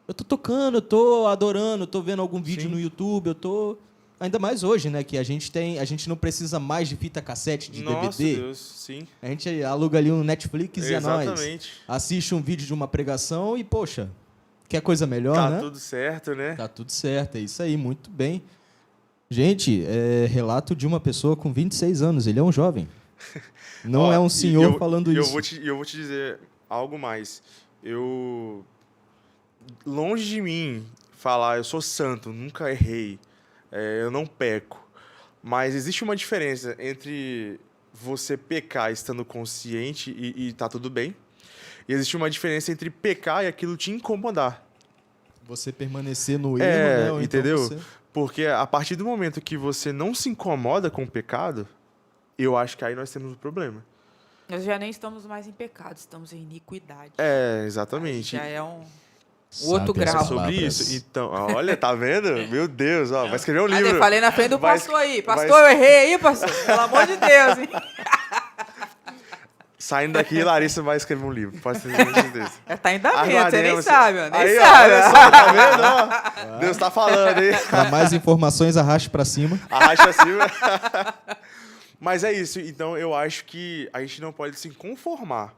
eu tô tocando, eu tô adorando, eu tô vendo algum vídeo no YouTube, eu tô... Ainda mais hoje, né? Que a gente não precisa mais de fita cassete, de DVD. Nossa, Deus, sim. A gente aluga ali um Netflix e é nóis. Exatamente. Assiste um vídeo de uma pregação e, poxa, quer coisa melhor, né? Tá tudo certo, né? Tá tudo certo, é isso aí, muito bem. Gente, relato de uma pessoa com 26 anos, ele é um jovem. Não é um senhor falando isso. Eu vou te dizer algo mais. Longe de mim falar, eu sou santo, nunca errei, eu não peco. Mas existe uma diferença entre você pecar estando consciente e tá tudo bem. E existe uma diferença entre pecar e aquilo te incomodar. Você permanecer no erro, né? Ou entendeu? Então Porque a partir do momento que você não se incomoda com o pecado, eu acho que aí nós temos um problema. Nós já nem estamos mais em pecado, estamos em iniquidade. Exatamente. Aí já é um outro grau. Sobre isso. Então, olha, tá vendo? Meu Deus, ó, vai escrever um livro. Eu falei na frente do pastor aí. Pastor, eu errei aí, pastor. Pelo amor de Deus, hein? Saindo daqui, Larissa vai escrever um livro. Pode ter certeza. Tá em andamento, você nem sabe, ó. Nem aí, sabe. Olha só, tá vendo? Ó, Deus tá falando, hein? Para mais informações, arraste pra cima. Arraste acima. Mas é isso. Então, eu acho que a gente não pode se conformar.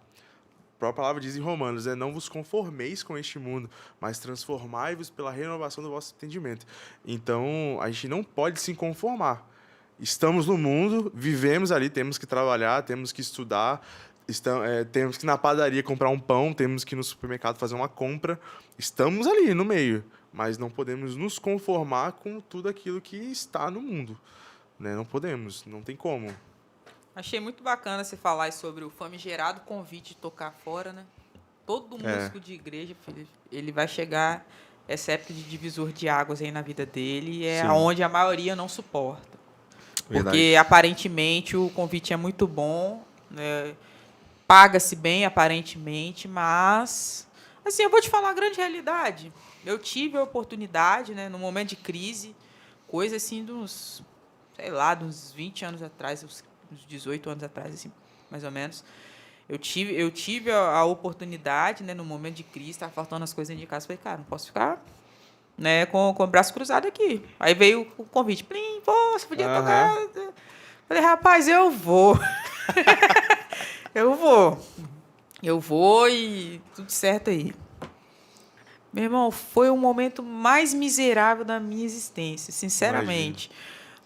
própria palavra diz em Romanos, não vos conformeis com este mundo, mas transformai-vos pela renovação do vosso entendimento. Então, a gente não pode se conformar. Estamos no mundo, vivemos ali, temos que trabalhar, temos que estudar, temos que ir na padaria comprar um pão, temos que ir no supermercado fazer uma compra. Estamos ali no meio, mas não podemos nos conformar com tudo aquilo que está no mundo. Né? Não podemos, não tem como. Achei muito bacana você falar sobre o famigerado convite de tocar fora, né? Todo músico de igreja, filho, ele vai chegar essa época de divisor de águas aí na vida dele, é Sim. onde a maioria não suporta. Verdade. Porque, aparentemente, o convite é muito bom, né? Paga-se bem, aparentemente, mas... Assim, eu vou te falar a grande realidade. Eu tive a oportunidade, né, no momento de crise, coisa assim de uns, sei lá, de uns 20 anos atrás, uns 18 anos atrás, assim, mais ou menos. Eu tive a oportunidade, né, no momento de crise, estava faltando as coisas dentro de casa. Falei, cara, não posso ficar, né, com o braço cruzado aqui. Aí veio o convite. Plim, pô, você podia tocar. Falei, rapaz, eu vou. Eu vou e tudo certo aí. Meu irmão, foi o momento mais miserável da minha existência, sinceramente.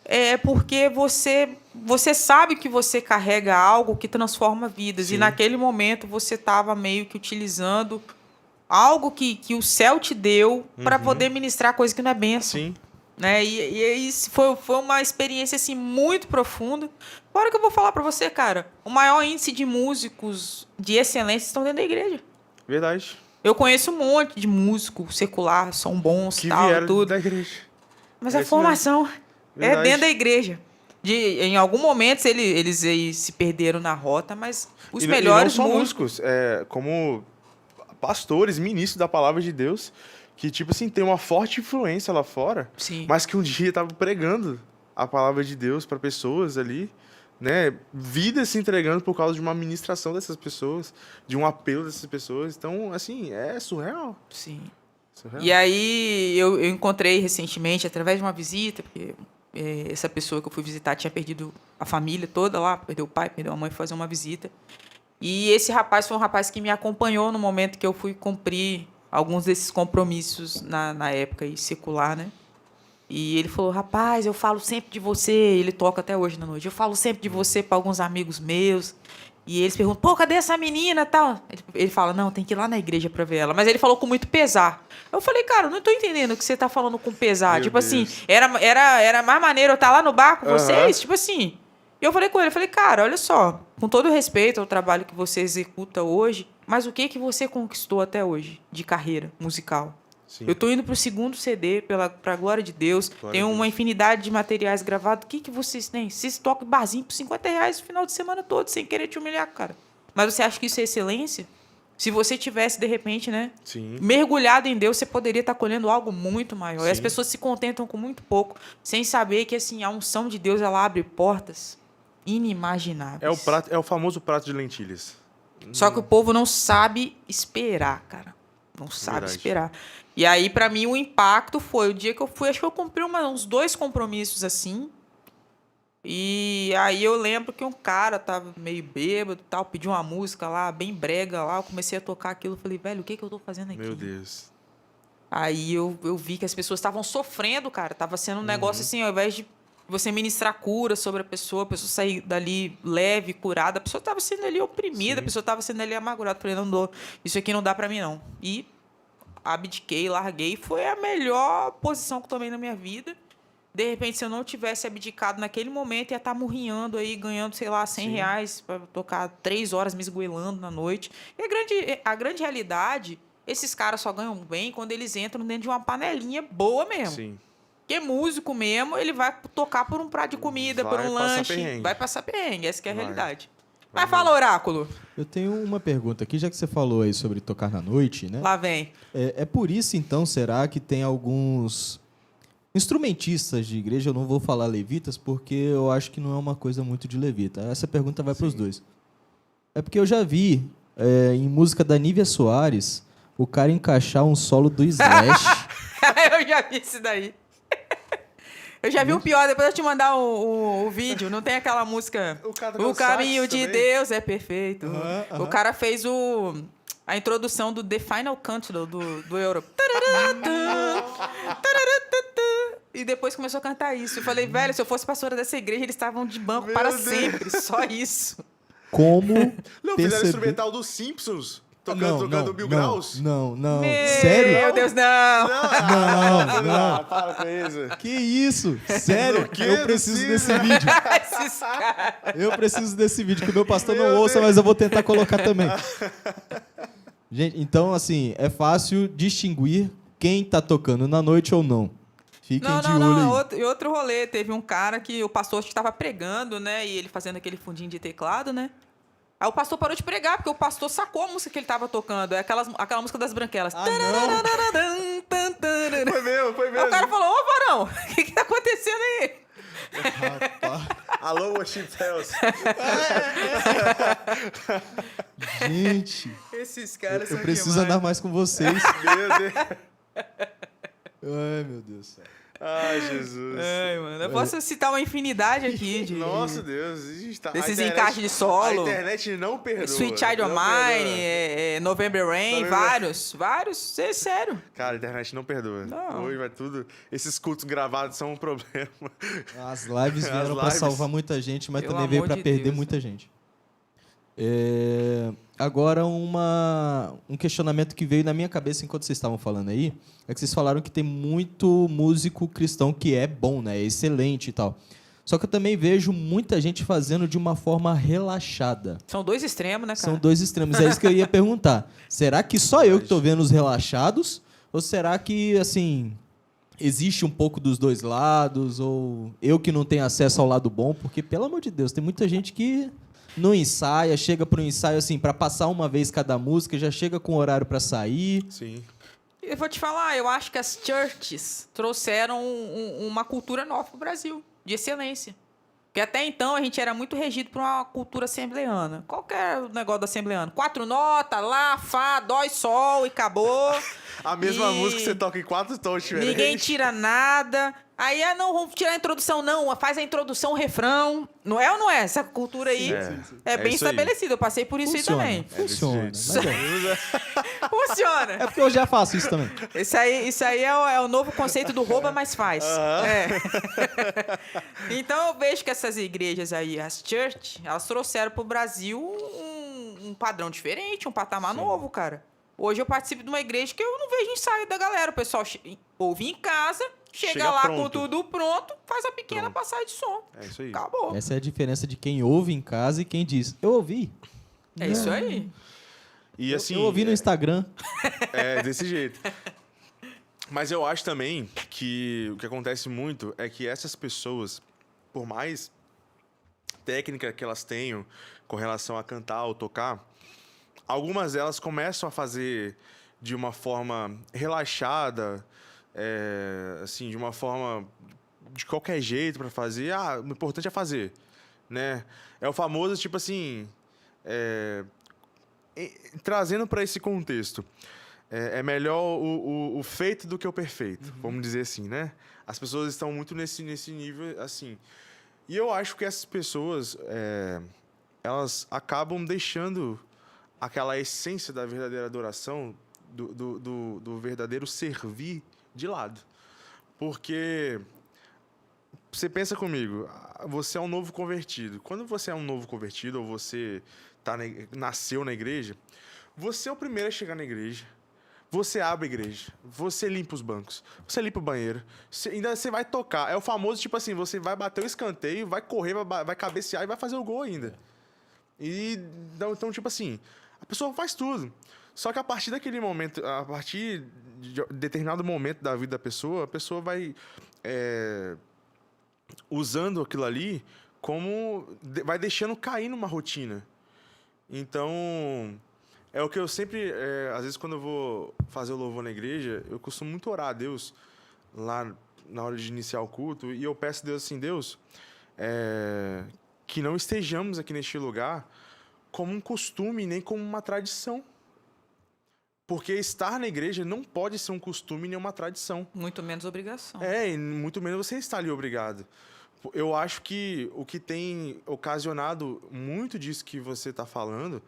É porque você sabe que você carrega algo que transforma vidas. Sim. E naquele momento você estava meio que utilizando algo que o céu te deu para poder ministrar coisa que não é bênção. Sim. Né? E isso foi uma experiência assim, muito profunda. Agora que eu vou falar para você, cara, o maior índice de músicos de excelência estão dentro da igreja. Verdade. Eu conheço um monte de músicos secular, são bons, Que tal, vieram tudo. da igreja. Mas É a isso formação é Verdade. dentro da igreja. Em algum momento eles aí se perderam na rota, mas os melhores e não só músicos... como pastores, ministros da palavra de Deus, que, tipo assim, tem uma forte influência lá fora, Sim. mas que um dia estavam pregando a palavra de Deus para pessoas ali, né? Vidas se entregando por causa de uma ministração dessas pessoas, de um apelo dessas pessoas. Então, assim, é surreal. Sim. Surreal. E aí eu encontrei recentemente, através de uma visita, porque essa pessoa que eu fui visitar tinha perdido a família toda lá, perdeu o pai, perdeu a mãe, foi fazer uma visita. E esse rapaz foi um rapaz que me acompanhou no momento que eu fui cumprir alguns desses compromissos na época aí, secular, né? E ele falou, rapaz, eu falo sempre de você, ele toca até hoje na noite, eu falo sempre de você para alguns amigos meus. E eles perguntam, pô, cadê essa menina tal? Ele fala, não, tem que ir lá na igreja pra ver ela. Mas ele falou com muito pesar. Eu falei, cara, eu não tô entendendo o que você tá falando com pesar. Meu tipo Deus. assim, era mais maneiro eu estar lá no bar com vocês? Tipo assim. E eu falei com ele, eu falei, cara, olha só, com todo respeito ao trabalho que você executa hoje, mas o que você conquistou até hoje de carreira musical? Sim. Eu tô indo pro segundo CD, pra glória de Deus. Glória Tem a uma Deus. infinidade de materiais gravados. O que vocês têm? Vocês tocam barzinho por R$50 no final de semana todo, sem querer te humilhar, cara. Mas você acha que isso é excelência? Se você tivesse, de repente, né, Sim. mergulhado em Deus, você poderia estar colhendo algo muito maior. E as Sim. pessoas se contentam com muito pouco, sem saber que assim, a unção de Deus ela abre portas inimagináveis. É o famoso prato de lentilhas. Só que o povo não sabe esperar, cara. Não sabe Verdade. esperar. E aí, pra mim, o impacto foi o dia que eu fui... Acho que eu cumpri uns 2 compromissos, assim. E aí eu lembro que um cara tava meio bêbado e tal, pediu uma música lá, bem brega lá. Eu comecei a tocar aquilo. Falei, velho, o que eu tô fazendo aqui? Meu Deus. Aí eu vi que as pessoas estavam sofrendo, cara. Tava sendo um negócio assim, ao invés de você ministrar cura sobre a pessoa sair dali leve, curada, a pessoa tava sendo ali oprimida, Sim. a pessoa tava sendo ali amargurada. Falei, não dou, isso aqui não dá pra mim, não. E abdiquei, larguei. Foi a melhor posição que eu tomei na minha vida. De repente, se eu não tivesse abdicado naquele momento, ia estar murrinhando aí, ganhando, sei lá, R$100 pra tocar 3 horas me esgoelando na noite. E a grande realidade, esses caras só ganham bem quando eles entram dentro de uma panelinha boa mesmo. Sim. Porque músico mesmo, ele vai tocar por um prato de comida, por Vai um passar lanche. perrengue. Vai passar perrengue, essa que é a Vai. realidade. Vai Mas fala, Oráculo. Eu tenho uma pergunta aqui, já que você falou aí sobre tocar na noite, né? Lá vem. É por isso, então, será que tem alguns instrumentistas de igreja, eu não vou falar levitas, porque eu acho que não é uma coisa muito de levita. Essa pergunta vai para os dois. É porque eu já vi, em música da Nívia Soares, o cara encaixar um solo do Slash. Eu já vi isso daí. Eu já vi um pior, depois eu te mandar o vídeo. Não tem aquela música... O cara O tocando caminho sax de também. Deus é perfeito. Aham. O cara fez a introdução do The Final Countdown do Euro. E depois começou a cantar isso. Eu falei, velho, se eu fosse pastora dessa igreja, eles estavam de banco Meu para Deus. sempre. Só isso. Como Não, fizeram perceber... instrumental dos Simpsons, tocando Mil Graus. Não. Meu Sério? Deus, não. Não. Para com isso. Que isso? Sério? Do quê? Eu preciso desse vídeo. Esses caras. Eu preciso desse vídeo, que o meu pastor não ouça, mas eu vou tentar colocar também. Gente, então, assim, é fácil distinguir quem tá tocando na noite ou não. Fiquem de olho aí. E outro rolê, teve um cara que o pastor estava pregando, né? E ele fazendo aquele fundinho de teclado, né? Aí o pastor parou de pregar, porque o pastor sacou a música que ele estava tocando. É aquela música das branquelas. Ah, não. Foi Aí mesmo. o cara falou, ô varão, o que tá acontecendo aí? Rapaz, Alô, Worship Fells. gente, Esses caras eu são preciso demais. andar mais com vocês. Meu Deus. Ai, meu Deus do céu. Ai, Jesus. Ai, mano, eu posso citar uma infinidade aqui de... Nossa, Deus. A Desses internet- encaixes de solo. A internet não perdoa. Sweet Child of não Mine, perdoa. November Rain, November- vários, é sério. Cara, a internet não perdoa. Não. Hoje vai tudo... Esses cultos gravados são um problema. As lives vieram pra lives. salvar muita gente, mas Pelo também veio amor pra de perder Deus. muita gente. Agora, um questionamento que veio na minha cabeça enquanto vocês estavam falando aí, é que vocês falaram que tem muito músico cristão que é bom, né? É excelente e tal. Só que eu também vejo muita gente fazendo de uma forma relaxada. São dois extremos, né, cara? São dois extremos. É isso que eu ia perguntar. Será que só eu que estou vendo os relaxados? Ou será que, assim, existe um pouco dos dois lados? Ou eu que não tenho acesso ao lado bom? Porque, pelo amor de Deus, tem muita gente que não ensaia, chega para o ensaio, assim, para passar uma vez cada música, já chega com horário para sair. Sim. Eu vou te falar, eu acho que as churches trouxeram uma cultura nova pro Brasil, de excelência. Porque até então a gente era muito regido por uma cultura assembleana. Qual que é o negócio do assembleano? 4 notas, lá, fá, dó e sol e acabou. A mesma E música que você toca em 4 tons diferentes. ninguém tira nada. Aí, não, vamos tirar a introdução, não. Faz a introdução, o refrão. Não é ou não é? Essa cultura aí é bem isso aí. estabelecida. Eu passei por isso Funciona, aí também. funciona. desse Mas é. Funciona. É porque eu já faço isso também. Isso aí é o novo conceito do rouba, mas faz. É. Então eu vejo que essas igrejas aí, as church, elas trouxeram pro Brasil um padrão diferente, um patamar novo, cara. Hoje eu participo de uma igreja que eu não vejo ensaio da galera. O pessoal ouve em casa, chega lá pronto. com tudo pronto, faz a pequena passagem de som. É isso aí. Acabou. Essa é a diferença de quem ouve em casa e quem diz, eu ouvi. É isso aí. E assim... Eu ouvi no Instagram. É, desse jeito. Mas eu acho também que o que acontece muito é que essas pessoas, por mais técnica que elas tenham com relação a cantar ou tocar, algumas delas começam a fazer de uma forma relaxada, assim, de uma forma de qualquer jeito para fazer. O importante é fazer, né? É o famoso, tipo assim, trazendo para esse contexto. É melhor o feito do que o perfeito, vamos dizer assim, né? As pessoas estão muito nesse nível, assim. E eu acho que essas pessoas, elas acabam deixando aquela essência da verdadeira adoração, do verdadeiro servir de lado. Porque, você pensa comigo, você é um novo convertido. Quando você é um novo convertido, ou você nasceu na igreja, você é o primeiro a chegar na igreja. Você abre a igreja, você limpa os bancos, você limpa o banheiro, ainda você vai tocar. É o famoso, tipo assim, você vai bater o escanteio, vai correr, vai cabecear e vai fazer o gol ainda. Então, tipo assim, a pessoa faz tudo. Só que a partir daquele momento, a partir de determinado momento da vida da pessoa, a pessoa vai usando aquilo ali vai deixando cair numa rotina. Então... É o que eu sempre, às vezes quando eu vou fazer o louvor na igreja, eu costumo muito orar a Deus lá na hora de iniciar o culto, e eu peço a Deus assim, Deus, que não estejamos aqui neste lugar como um costume, nem como uma tradição. Porque estar na igreja não pode ser um costume nem uma tradição. Muito menos obrigação. E muito menos você estar ali obrigado. Eu acho que o que tem ocasionado muito disso que você está falando,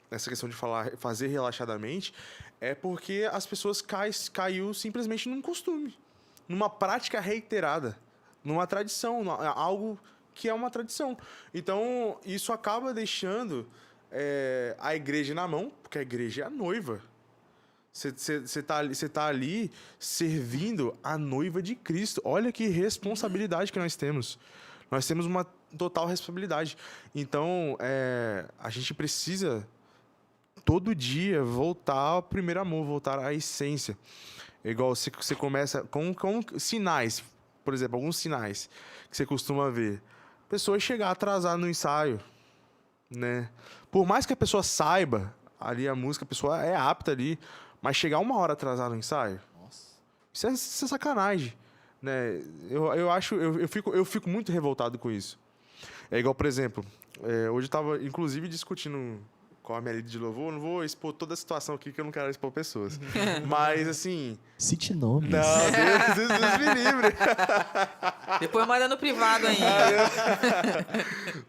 essa questão de fazer relaxadamente, é porque as pessoas caiu simplesmente num costume, numa prática reiterada, numa tradição, algo que é uma tradição. Então, isso acaba deixando a igreja na mão, porque a igreja é a noiva. Você tá ali servindo a noiva de Cristo. Olha que responsabilidade que nós temos. Nós temos uma total responsabilidade. Então, a gente precisa, todo dia, voltar ao primeiro amor, voltar à essência. É igual você começa com sinais, por exemplo, alguns sinais que você costuma ver. Pessoa chegar atrasada no ensaio, né? Por mais que a pessoa saiba ali a música, a pessoa é apta ali, mas chegar 1 hora atrasado no ensaio, isso é sacanagem, né? Eu fico muito revoltado com isso. É igual, por exemplo, hoje eu estava, inclusive, discutindo com a minha líder de louvor. Não vou expor toda a situação aqui, que eu não quero expor pessoas. Mas, assim... Cite nomes. Não, Deus me livre. Depois manda no privado ainda.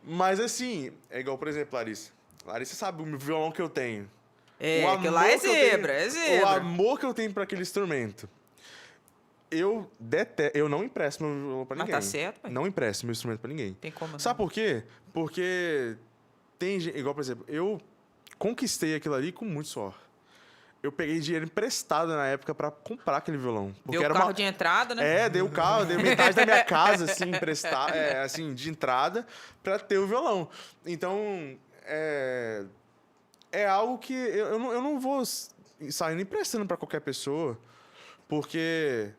Mas, assim, é igual, por exemplo, Larissa. Larissa sabe o violão que eu tenho. Que lá é zebra, é O zebra. amor que eu tenho para aquele instrumento. Eu não empresto meu violão pra Mas ninguém. tá certo, ué. Não empresto meu instrumento pra ninguém. Tem como não. Sabe por quê? Porque tem gente... Igual, por exemplo, eu conquistei aquilo ali com muito suor. Eu peguei dinheiro emprestado na época pra comprar aquele violão. Porque Deu era carro de entrada, né? dei o carro, dei metade da minha casa, assim, emprestar, assim, de entrada, pra ter o violão. Então, é algo que eu não vou saindo emprestando pra qualquer pessoa, porque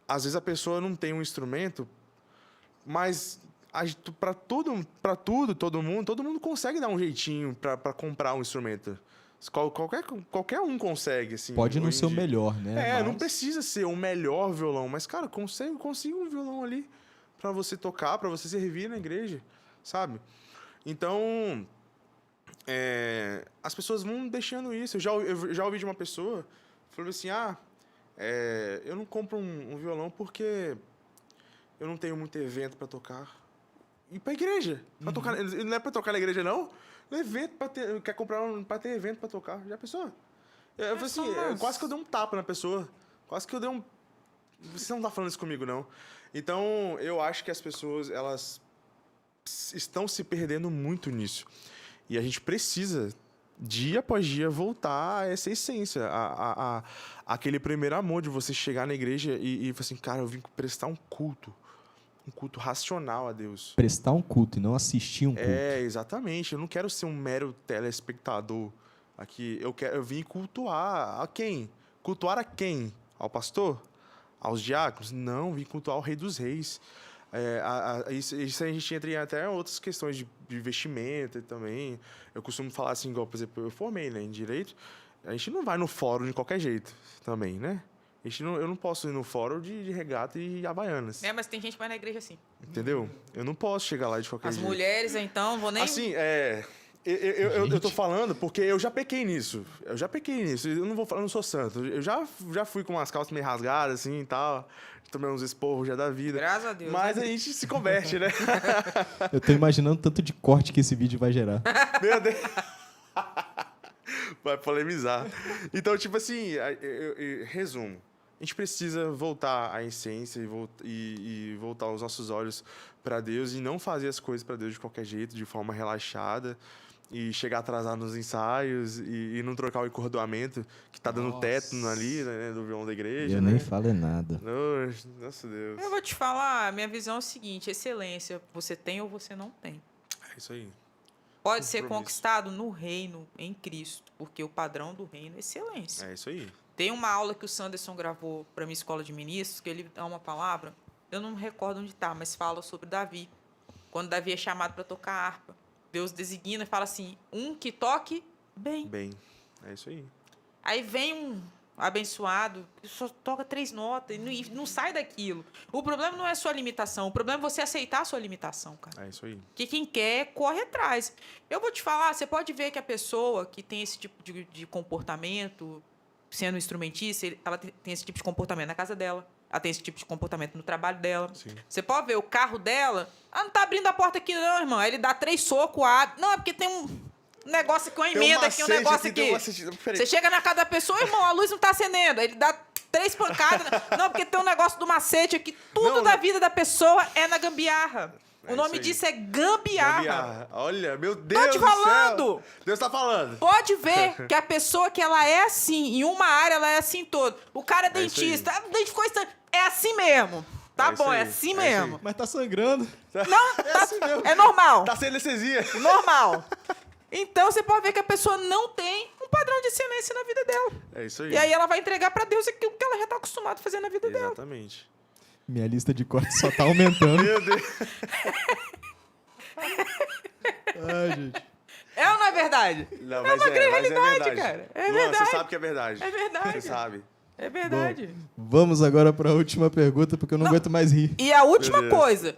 às vezes a pessoa não tem um instrumento, mas para todo mundo consegue dar um jeitinho pra comprar um instrumento. Qualquer um consegue, assim. Pode não hoje em ser o dia. melhor, né? Não precisa ser o melhor violão, mas, cara, consiga um violão ali pra você tocar, pra você servir na igreja, sabe? Então, as pessoas vão deixando isso. Eu já ouvi de uma pessoa, falou assim, eu não compro um violão porque eu não tenho muito evento pra tocar. E pra igreja. Pra tocar, não é pra tocar na igreja, não? No evento, quer comprar pra ter evento pra tocar. Já pensou? Eu falei assim, quase que eu dei um tapa na pessoa. Quase que eu dei um... Você não tá falando isso comigo, não. Então, eu acho que as pessoas, elas estão se perdendo muito nisso. E a gente precisa, dia após dia, voltar a essa essência. Aquele primeiro amor de você chegar na igreja e falar assim, cara, eu vim prestar um culto. Um culto racional a Deus. Prestar um culto e não assistir um culto. Exatamente. Eu não quero ser um mero telespectador aqui. Eu vim cultuar a quem? Cultuar a quem? Ao pastor? Aos diáconos? Não, vim cultuar o Rei dos Reis. Isso a gente entra em até outras questões de vestimenta também. Eu costumo falar assim, igual, por exemplo, eu formei, né, em Direito. A gente não vai no fórum de qualquer jeito também, né? Eu não posso ir no fórum de regata e havaianas. Mas tem gente que vai na igreja assim. Entendeu? Eu não posso chegar lá de qualquer jeito. As mulheres, então, vou nem... Assim, eu tô falando porque eu já pequei nisso. Eu não vou falar, eu não sou santo. Eu já fui com umas calças meio rasgadas, assim, e tal. Tomei uns esporros já da vida. Graças a Deus. Mas a gente se converte, né? Eu tô imaginando tanto de corte que esse vídeo vai gerar. Meu Deus. Vai polemizar. Então, tipo assim, resumo. A gente precisa voltar à essência e voltar os nossos olhos para Deus e não fazer as coisas para Deus de qualquer jeito, de forma relaxada e chegar atrasado nos ensaios e não trocar o encordoamento que tá dando teto ali, né, do violão da igreja. Eu nem falo nada. Nossa Deus. Eu vou te falar, minha visão é o seguinte, excelência, você tem ou você não tem. É isso aí. Pode ser conquistado no reino, em Cristo, porque o padrão do reino é excelência. É isso aí. Tem uma aula que o Sanderson gravou para minha escola de ministros, que ele dá uma palavra, eu não me recordo onde está, mas fala sobre Davi. Quando Davi é chamado para tocar harpa, Deus designa e fala assim, um que toque bem. Bem, é isso aí. Aí vem abençoado, só toca 3 notas e não sai daquilo. O problema não é a sua limitação, o problema é você aceitar a sua limitação, cara. É isso aí. Que quem quer, corre atrás. Eu vou te falar, você pode ver que a pessoa que tem esse tipo de comportamento, sendo instrumentista, ela tem esse tipo de comportamento na casa dela, ela tem esse tipo de comportamento no trabalho dela. Sim. Você pode ver o carro dela, não tá abrindo a porta aqui não, irmão. Aí ele dá 3 socos, abre. Não, é porque tem um negócio aqui, uma emenda aqui, um negócio aqui. Você chega na casa da pessoa, irmão, a luz não tá acendendo. Aí ele dá 3 pancadas. Não, porque tem um negócio do macete aqui. Tudo da vida da pessoa é na gambiarra. O nome disso é gambiarra. Olha, meu Deus Tô te falando. do céu. Deus tá falando. Pode ver que a pessoa que ela é assim, em uma área, ela é assim em todo. O cara é dentista. O dente ficou estranho. É assim mesmo. Tá bom, é assim mesmo. Mas tá sangrando. Não, É assim mesmo. é normal. Tá sem anestesia. Normal. Então você pode ver que a pessoa não tem um padrão de excelência na vida dela. É isso aí. E aí ela vai entregar pra Deus aquilo que ela já tá acostumada a fazer na vida dela. Exatamente. Minha lista de cortes só tá aumentando. Meu Deus. Ai, gente. É ou não é verdade? Não, É uma grande realidade, verdade. cara. É Luan, verdade. você sabe que é verdade. É verdade. Você sabe. É verdade. Vamos agora pra última pergunta, porque eu não aguento mais rir. E a última Meu Deus. coisa.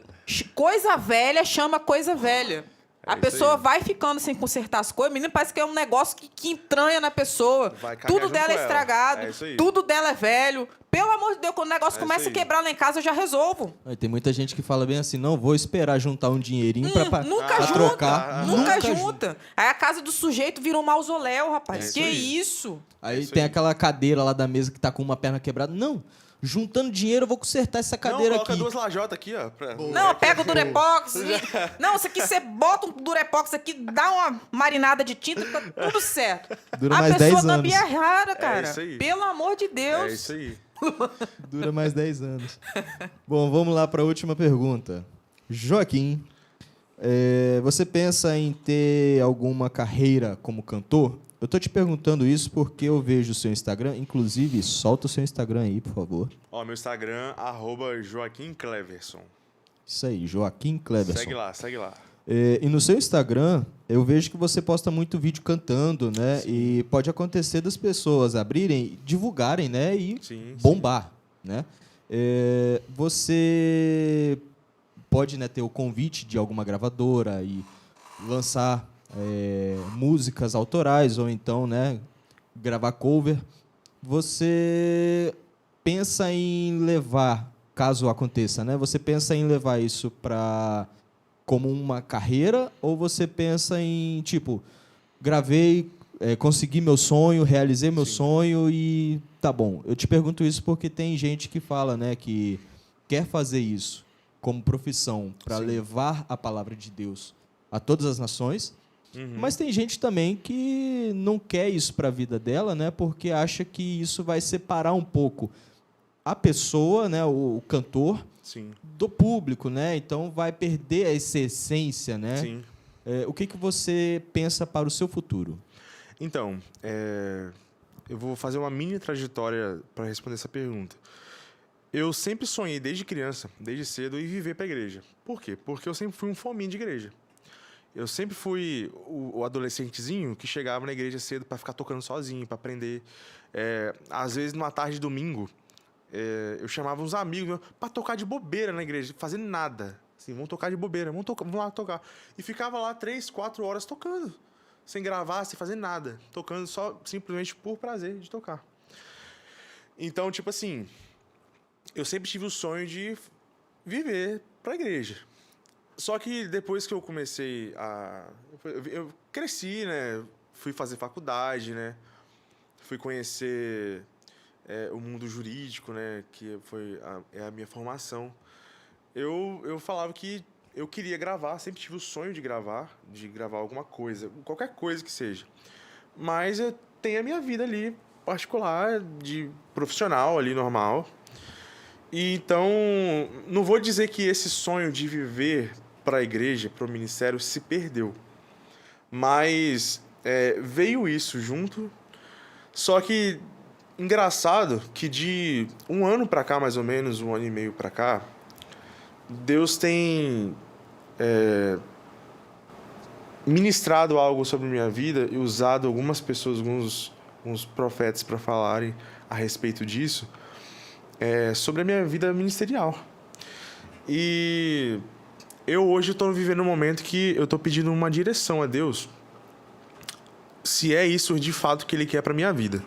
Coisa velha chama coisa velha. A isso pessoa aí. vai ficando sem consertar as coisas. Menino, parece que é um negócio que entranha na pessoa. Vai cagar Tudo junto dela é com ela. estragado. É isso aí. Tudo dela é velho. Pelo amor de Deus, quando o negócio É começa isso a aí. quebrar lá em casa, eu já resolvo. Aí tem muita gente que fala bem assim, não, vou esperar juntar um dinheirinho pra Nunca junta. trocar. Nunca junta. Aí a casa do sujeito vira um mausoléu, rapaz. É isso que aí. isso? Aí isso tem aí. aquela cadeira lá da mesa que tá com uma perna quebrada. Não, juntando dinheiro eu vou consertar essa cadeira Não, coloca aqui. 2 lajotas aqui, ó. Não, pega o Durepox. Não, isso aqui você bota um Durepox aqui, dá uma marinada de tinta, fica tudo certo. Dura a mais pessoa 10 anos. gambiarrada, cara. isso aí. Pelo amor de Deus. É isso aí. Dura mais 10 anos. Bom, vamos lá para a última pergunta. Joaquim, você pensa em ter alguma carreira como cantor? Eu tô te perguntando isso porque eu vejo o seu Instagram. Inclusive, solta o seu Instagram aí, por favor. Ó, meu Instagram, @JoaquimCleverson. Isso aí, Joaquim Cleverson. Segue lá, segue lá. E no seu Instagram, eu vejo que você posta muito vídeo cantando, né? E pode acontecer das pessoas abrirem, divulgarem, né? E Sim, bombar, né? Você pode, né, ter o convite de alguma gravadora e lançar músicas autorais ou então, né, gravar cover. Você pensa em levar, caso aconteça, né? Você pensa em levar isso para como uma carreira ou você pensa em, tipo, gravei, consegui meu sonho, realizei meu sonho e tá bom. Eu te pergunto isso porque tem gente que fala, né, que quer fazer isso como profissão para levar a palavra de Deus a todas as nações, mas tem gente também que não quer isso para a vida dela, né, porque acha que isso vai separar um pouco a pessoa, né, o cantor, Sim. do público, né? Então vai perder essa essência, né? Sim. O que você pensa para o seu futuro? Então, eu vou fazer uma mini trajetória para responder essa pergunta. Eu sempre sonhei desde criança, desde cedo, em viver para a igreja. Por quê? Porque eu sempre fui um fominho de igreja. Eu sempre fui o adolescentezinho que chegava na igreja cedo para ficar tocando sozinho, para aprender. Às vezes, numa tarde de domingo, eu chamava uns amigos meus para tocar de bobeira na igreja, fazendo nada. Assim, vamos tocar de bobeira, vamos lá tocar. E ficava lá 3, 4 horas tocando, sem gravar, sem fazer nada. Tocando só, simplesmente por prazer de tocar. Então, tipo assim, eu sempre tive o sonho de viver para a igreja. Só que depois que eu comecei eu cresci, né? Fui fazer faculdade, né? Fui conhecer o mundo jurídico, né? Que é a minha formação. Eu falava que eu queria gravar, sempre tive o sonho de gravar alguma coisa, qualquer coisa que seja. Mas eu tenho a minha vida ali particular, de profissional ali, normal. E então, não vou dizer que esse sonho de viver para a igreja, para o ministério, se perdeu. Mas veio isso junto. Só que, engraçado que de um ano para cá, mais ou menos, 1 ano e meio para cá, Deus tem ministrado algo sobre minha vida e usado algumas pessoas, alguns profetas para falarem a respeito disso, sobre a minha vida ministerial. E eu hoje estou vivendo um momento que eu estou pedindo uma direção a Deus, se é isso de fato que Ele quer para minha vida,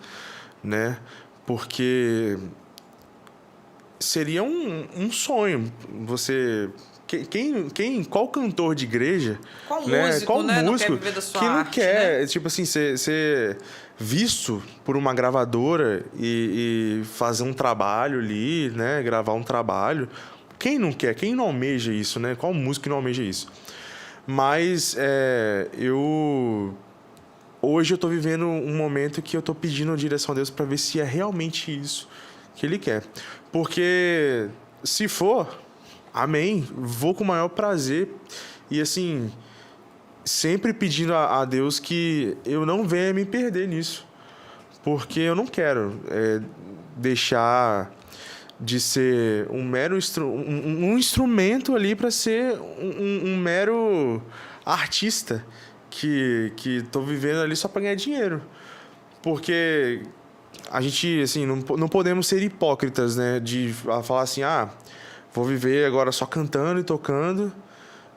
né? Porque seria um sonho você... Qual cantor de igreja, qual né? músico, Qual né? músico Não quer viver da sua que não arte, quer, né? tipo assim, ser visto por uma gravadora e fazer um trabalho ali, né? Gravar um trabalho. Quem não quer? Quem não almeja isso, né? Qual músico que não almeja isso? Mas hoje eu tô vivendo um momento que eu tô pedindo a direção a Deus para ver se é realmente isso que Ele quer. Porque se for, amém, vou com o maior prazer. E assim, sempre pedindo a Deus que eu não venha me perder nisso. Porque eu não quero deixar de ser um mero um instrumento ali para ser um mero artista que tô vivendo ali só para ganhar dinheiro. Porque a gente, assim, não podemos ser hipócritas, né? De falar assim, vou viver agora só cantando e tocando.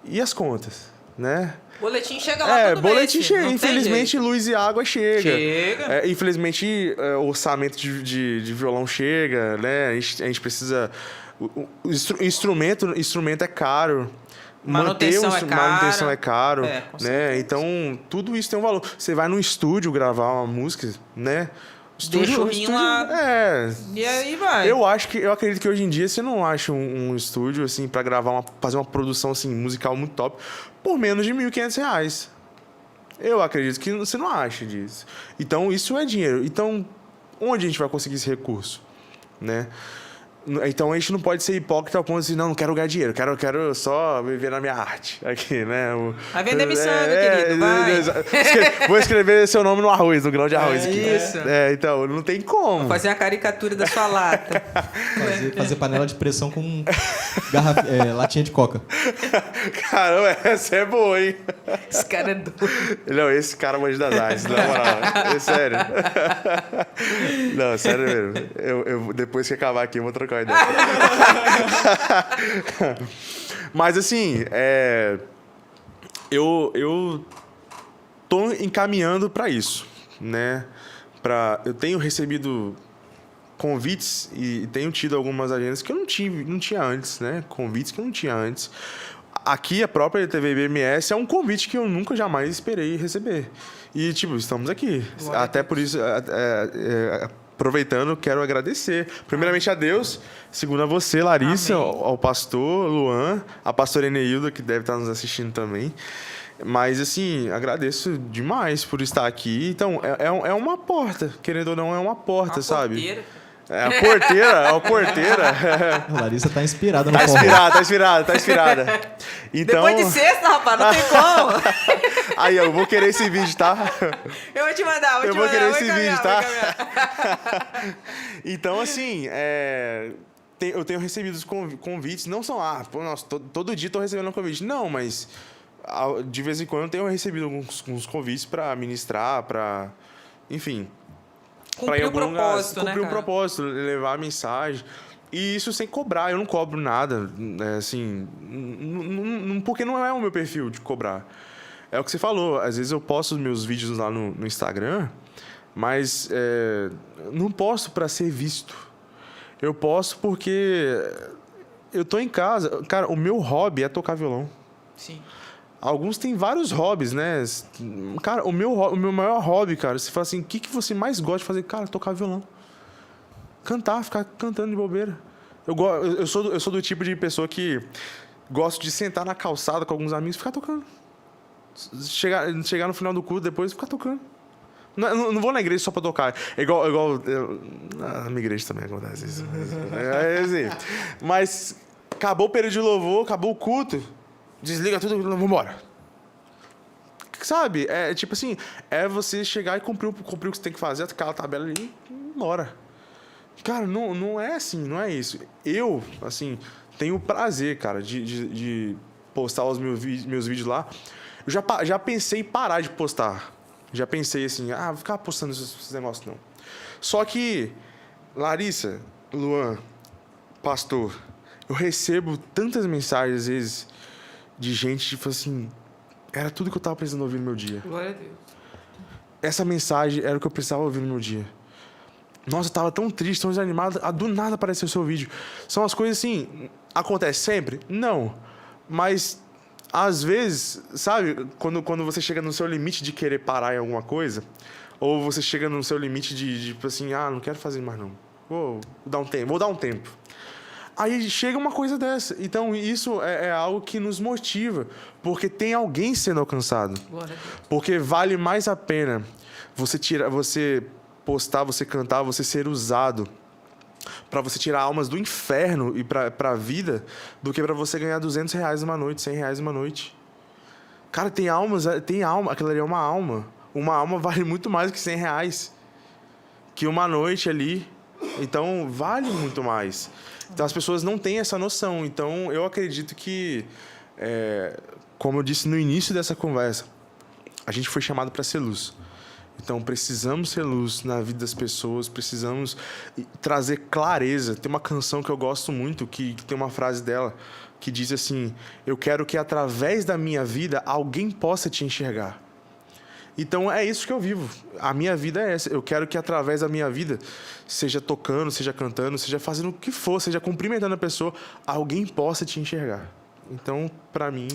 E as contas, né? Boletim chega lá todo boletim mês, chega. não tem Infelizmente, jeito. luz e água Chega. Infelizmente, o orçamento de violão chega, né? A gente precisa... O instrumento é caro. Manutenção é caro. Com né? certeza. Então, tudo isso tem um valor. Você vai num estúdio gravar uma música, né? Deixa o rim lá. E aí vai. Eu acredito que hoje em dia você não acha um estúdio assim para fazer uma produção assim musical muito top por menos de R$1.500. Eu acredito que você não acha disso. Então isso é dinheiro. Então onde a gente vai conseguir esse recurso, né? Então a gente não pode ser hipócrita ao ponto de dizer, não quero ganhar dinheiro, quero só viver na minha arte aqui, né? Vai vender miçanga, querido, vai. Vou escrever seu nome no arroz, no grão de arroz aqui. Isso. Então, não tem como. Vou fazer a caricatura da sua lata. Fazer panela de pressão com latinha de coca. Caramba, essa é boa, hein? Esse cara é doido. Não, esse cara manja das artes, na moral. É sério. Não, sério mesmo. Eu, depois que acabar aqui, eu vou trocar uma ideia. Mas, assim, eu tô encaminhando para isso, né? Eu tenho recebido convites e tenho tido algumas agendas que eu não tinha antes, né? Convites que eu não tinha antes. Aqui, a própria TV BMS é um convite que eu nunca jamais esperei receber. E, tipo, estamos aqui. Até por isso, aproveitando, quero agradecer. Primeiramente a Deus, segundo a você, Larissa, ao pastor Luan, a pastora Eneilda, que deve estar nos assistindo também. Mas, assim, agradeço demais por estar aqui. Então, é uma porta, querendo ou não, é uma porta, sabe? Porteira. É a porteira. A Larissa tá inspirada no Tá forró. inspirada. Então... Depois de sexta, rapaz, não tem como. Aí, eu vou querer esse vídeo, tá? Eu vou te mandar, Eu vou querer esse vídeo, tá? Então, Então, assim, eu tenho recebido os convites, não são, nossa, todo dia tô recebendo um convite. Não, mas de vez em quando eu tenho recebido alguns convites para ministrar, para, enfim... Cumprir o propósito, né, cumprir um cara? propósito, levar a mensagem. E isso sem cobrar, eu não cobro nada, né, assim, porque não é o meu perfil de cobrar. É o que você falou, às vezes eu posto os meus vídeos lá no Instagram, mas não posto para ser visto. Eu posto porque eu tô em casa. Cara, o meu hobby é tocar violão. Sim. Alguns têm vários hobbies, né? Cara, o meu maior hobby, cara, você fala assim, o que você mais gosta de fazer? Cara, tocar violão. Cantar, ficar cantando de bobeira. Eu sou do tipo de pessoa que gosto de sentar na calçada com alguns amigos e ficar tocando. Chegar no final do culto, depois ficar tocando. Não vou na igreja só pra tocar. É igual na minha igreja também acontece isso. Assim. Mas acabou o período de louvor, acabou o culto. Desliga tudo e vamos embora. Sabe? Tipo assim, você chegar e cumprir o que você tem que fazer, aquela tabela ali e ir embora. Cara, não é assim, não é isso. Eu, assim, tenho o prazer, cara, de postar os meus vídeos lá. Eu já pensei em parar de postar. Já pensei assim, vou ficar postando esses negócios não. Só que Larissa, Luan, pastor, eu recebo tantas mensagens, às vezes, de gente, tipo assim, era tudo que eu tava precisando ouvir no meu dia. Glória a Deus. Essa mensagem era o que eu precisava ouvir no meu dia. Nossa, eu tava tão triste, tão desanimado, do nada apareceu o seu vídeo. São as coisas assim, acontece sempre? Não. Mas, às vezes, sabe, quando você chega no seu limite de querer parar em alguma coisa, ou você chega no seu limite de tipo assim, não quero fazer mais não. Vou dar um tempo. Aí chega uma coisa dessa. Então, isso é algo que nos motiva, porque tem alguém sendo alcançado. Glória a Deus. Porque vale mais a pena você postar, você cantar, você ser usado para você tirar almas do inferno e para a vida, do que para você ganhar R$200 uma noite, R$100 uma noite. Cara, tem alma, aquilo ali é uma alma. Uma alma vale muito mais que R$100. Que uma noite ali. Então, vale muito mais. Então, as pessoas não têm essa noção. Então, eu acredito que, como eu disse no início dessa conversa, a gente foi chamado para ser luz. Então, precisamos ser luz na vida das pessoas, precisamos trazer clareza. Tem uma canção que eu gosto muito, que tem uma frase dela, que diz assim: eu quero que através da minha vida alguém possa te enxergar. Então, é isso que eu vivo. A minha vida é essa. Eu quero que através da minha vida, seja tocando, seja cantando, seja fazendo o que for, seja cumprimentando a pessoa, alguém possa te enxergar. Então, para mim,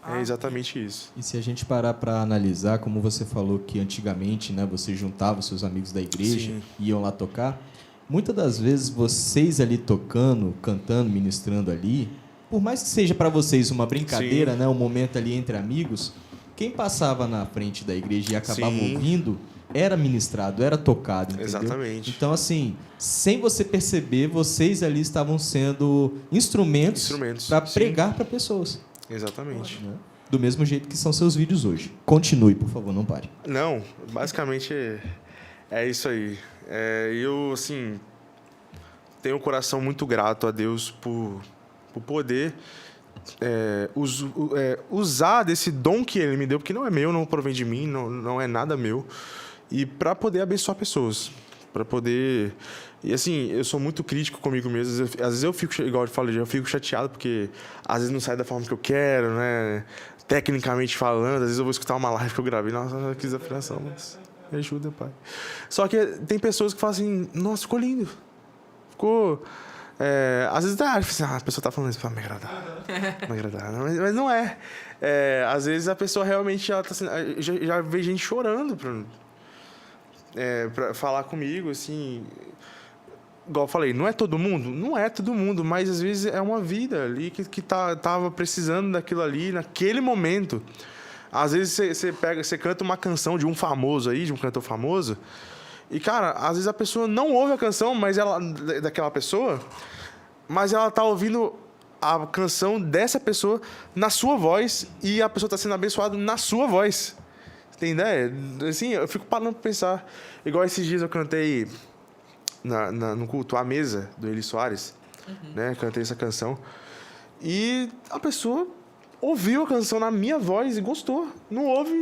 é exatamente isso. E se a gente parar para analisar, como você falou que antigamente, né, você juntava os seus amigos da igreja e iam lá tocar, muitas das vezes vocês ali tocando, cantando, ministrando ali, por mais que seja para vocês uma brincadeira, né, um momento ali entre amigos, quem passava na frente da igreja e acabava ouvindo era ministrado, era tocado, entendeu? Exatamente. Então, assim, sem você perceber, vocês ali estavam sendo instrumentos para pregar para pessoas. Exatamente. Né? Do mesmo jeito que são seus vídeos hoje. Continue, por favor, não pare. Não, basicamente é isso aí. Eu, assim, tenho um coração muito grato a Deus por poder usar desse dom que Ele me deu, porque não é meu, não provém de mim, não é nada meu, e para poder abençoar pessoas, para poder... E assim, eu sou muito crítico comigo mesmo. Às vezes eu fico, igual eu falei, eu fico chateado porque às vezes não sai da forma que eu quero, né? Tecnicamente falando, às vezes eu vou escutar uma live que eu gravei, nossa, eu quis afinação, mas me ajuda, pai. Só que tem pessoas que falam assim, nossa, ficou lindo. Ficou... às vezes a pessoa tá falando isso pra me agradar. Me agradar. Mas não é. Às vezes a pessoa realmente ela tá sendo, já vê gente chorando pra falar comigo, assim... Igual eu falei, não é todo mundo? Não é todo mundo, mas às vezes é uma vida ali que tava precisando daquilo ali, naquele momento. Às vezes você canta uma canção de um famoso aí, de um cantor famoso, e, cara, às vezes a pessoa não ouve a canção daquela pessoa, mas ela tá ouvindo a canção dessa pessoa na sua voz, e a pessoa tá sendo abençoada na sua voz. Tem ideia? Assim, eu fico parando pra pensar. Igual esses dias eu cantei... no culto à mesa do Eli Soares, né? Cantei essa canção e a pessoa ouviu a canção na minha voz e gostou. Não ouve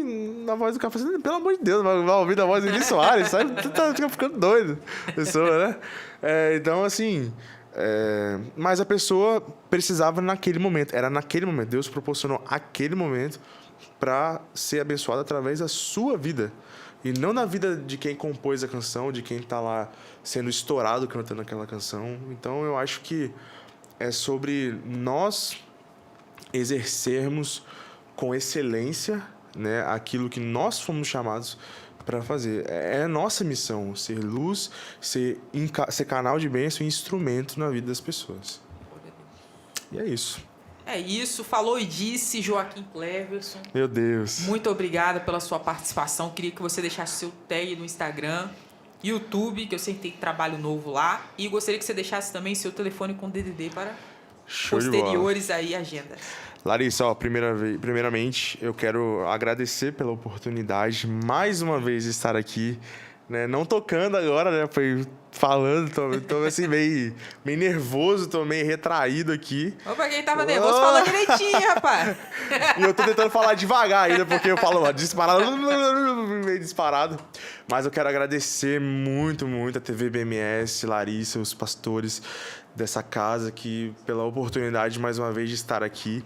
na voz do cara, assim, pelo amor de Deus, vai ouvir na voz do Eli Soares, sabe? Tu tá ficando doido, pessoa, né? Então, assim, mas a pessoa precisava naquele momento, era naquele momento. Deus proporcionou aquele momento para ser abençoado através da sua vida. E não na vida de quem compôs a canção, de quem está lá sendo estourado cantando aquela canção. Então, eu acho que é sobre nós exercermos com excelência, né, aquilo que nós fomos chamados para fazer. É nossa missão ser luz, ser canal de bênção e instrumento na vida das pessoas. E é isso. É isso, falou e disse Joaquim Cleverson. Meu Deus. Muito obrigada pela sua participação. Queria que você deixasse seu tag no Instagram, YouTube, que eu sei que tem trabalho novo lá. E gostaria que você deixasse também seu telefone com DDD para posteriores aí agendas. Larissa, primeiramente, eu quero agradecer pela oportunidade, mais uma vez, de estar aqui né? Não tocando agora, né? Foi falando, tô assim meio nervoso, tô meio retraído aqui. Opa, quem tava nervoso falou direitinho, rapaz. E eu tô tentando falar devagar ainda, porque eu falo ó, disparado, meio disparado. Mas eu quero agradecer muito, muito a TV BMS, Larissa, os pastores dessa casa, pela oportunidade, mais uma vez, de estar aqui.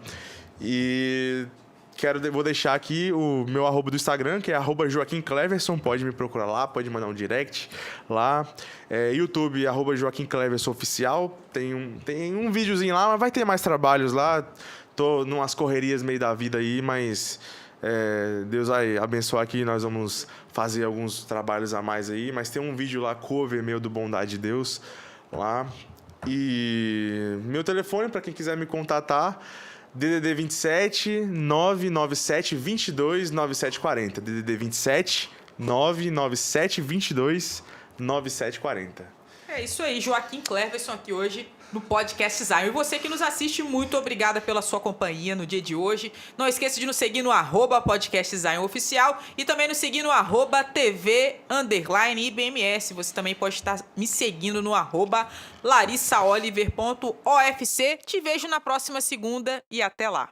E vou deixar aqui o meu @ do Instagram, que é @JoaquimCleverson. Pode me procurar lá, pode mandar um direct lá. YouTube, @JoaquimCleverson Oficial. Tem um videozinho lá, mas vai ter mais trabalhos lá. Tô numas correrias meio da vida aí, mas Deus vai abençoar aqui. Nós vamos fazer alguns trabalhos a mais aí. Mas tem um vídeo lá, cover meu do Bondade de Deus, lá. E meu telefone, para quem quiser me contatar, DDD 27 997 22 9740. DDD 27 997 22 9740. É isso aí, Joaquim Cleverson aqui hoje no Podcast Zion. E você que nos assiste, muito obrigada pela sua companhia no dia de hoje. Não esqueça de nos seguir no @Podcast Zion Oficial e também nos seguir no @TV_IBMS. Você também pode estar me seguindo no @LarissaOliver.ofc. Te vejo na próxima segunda e até lá.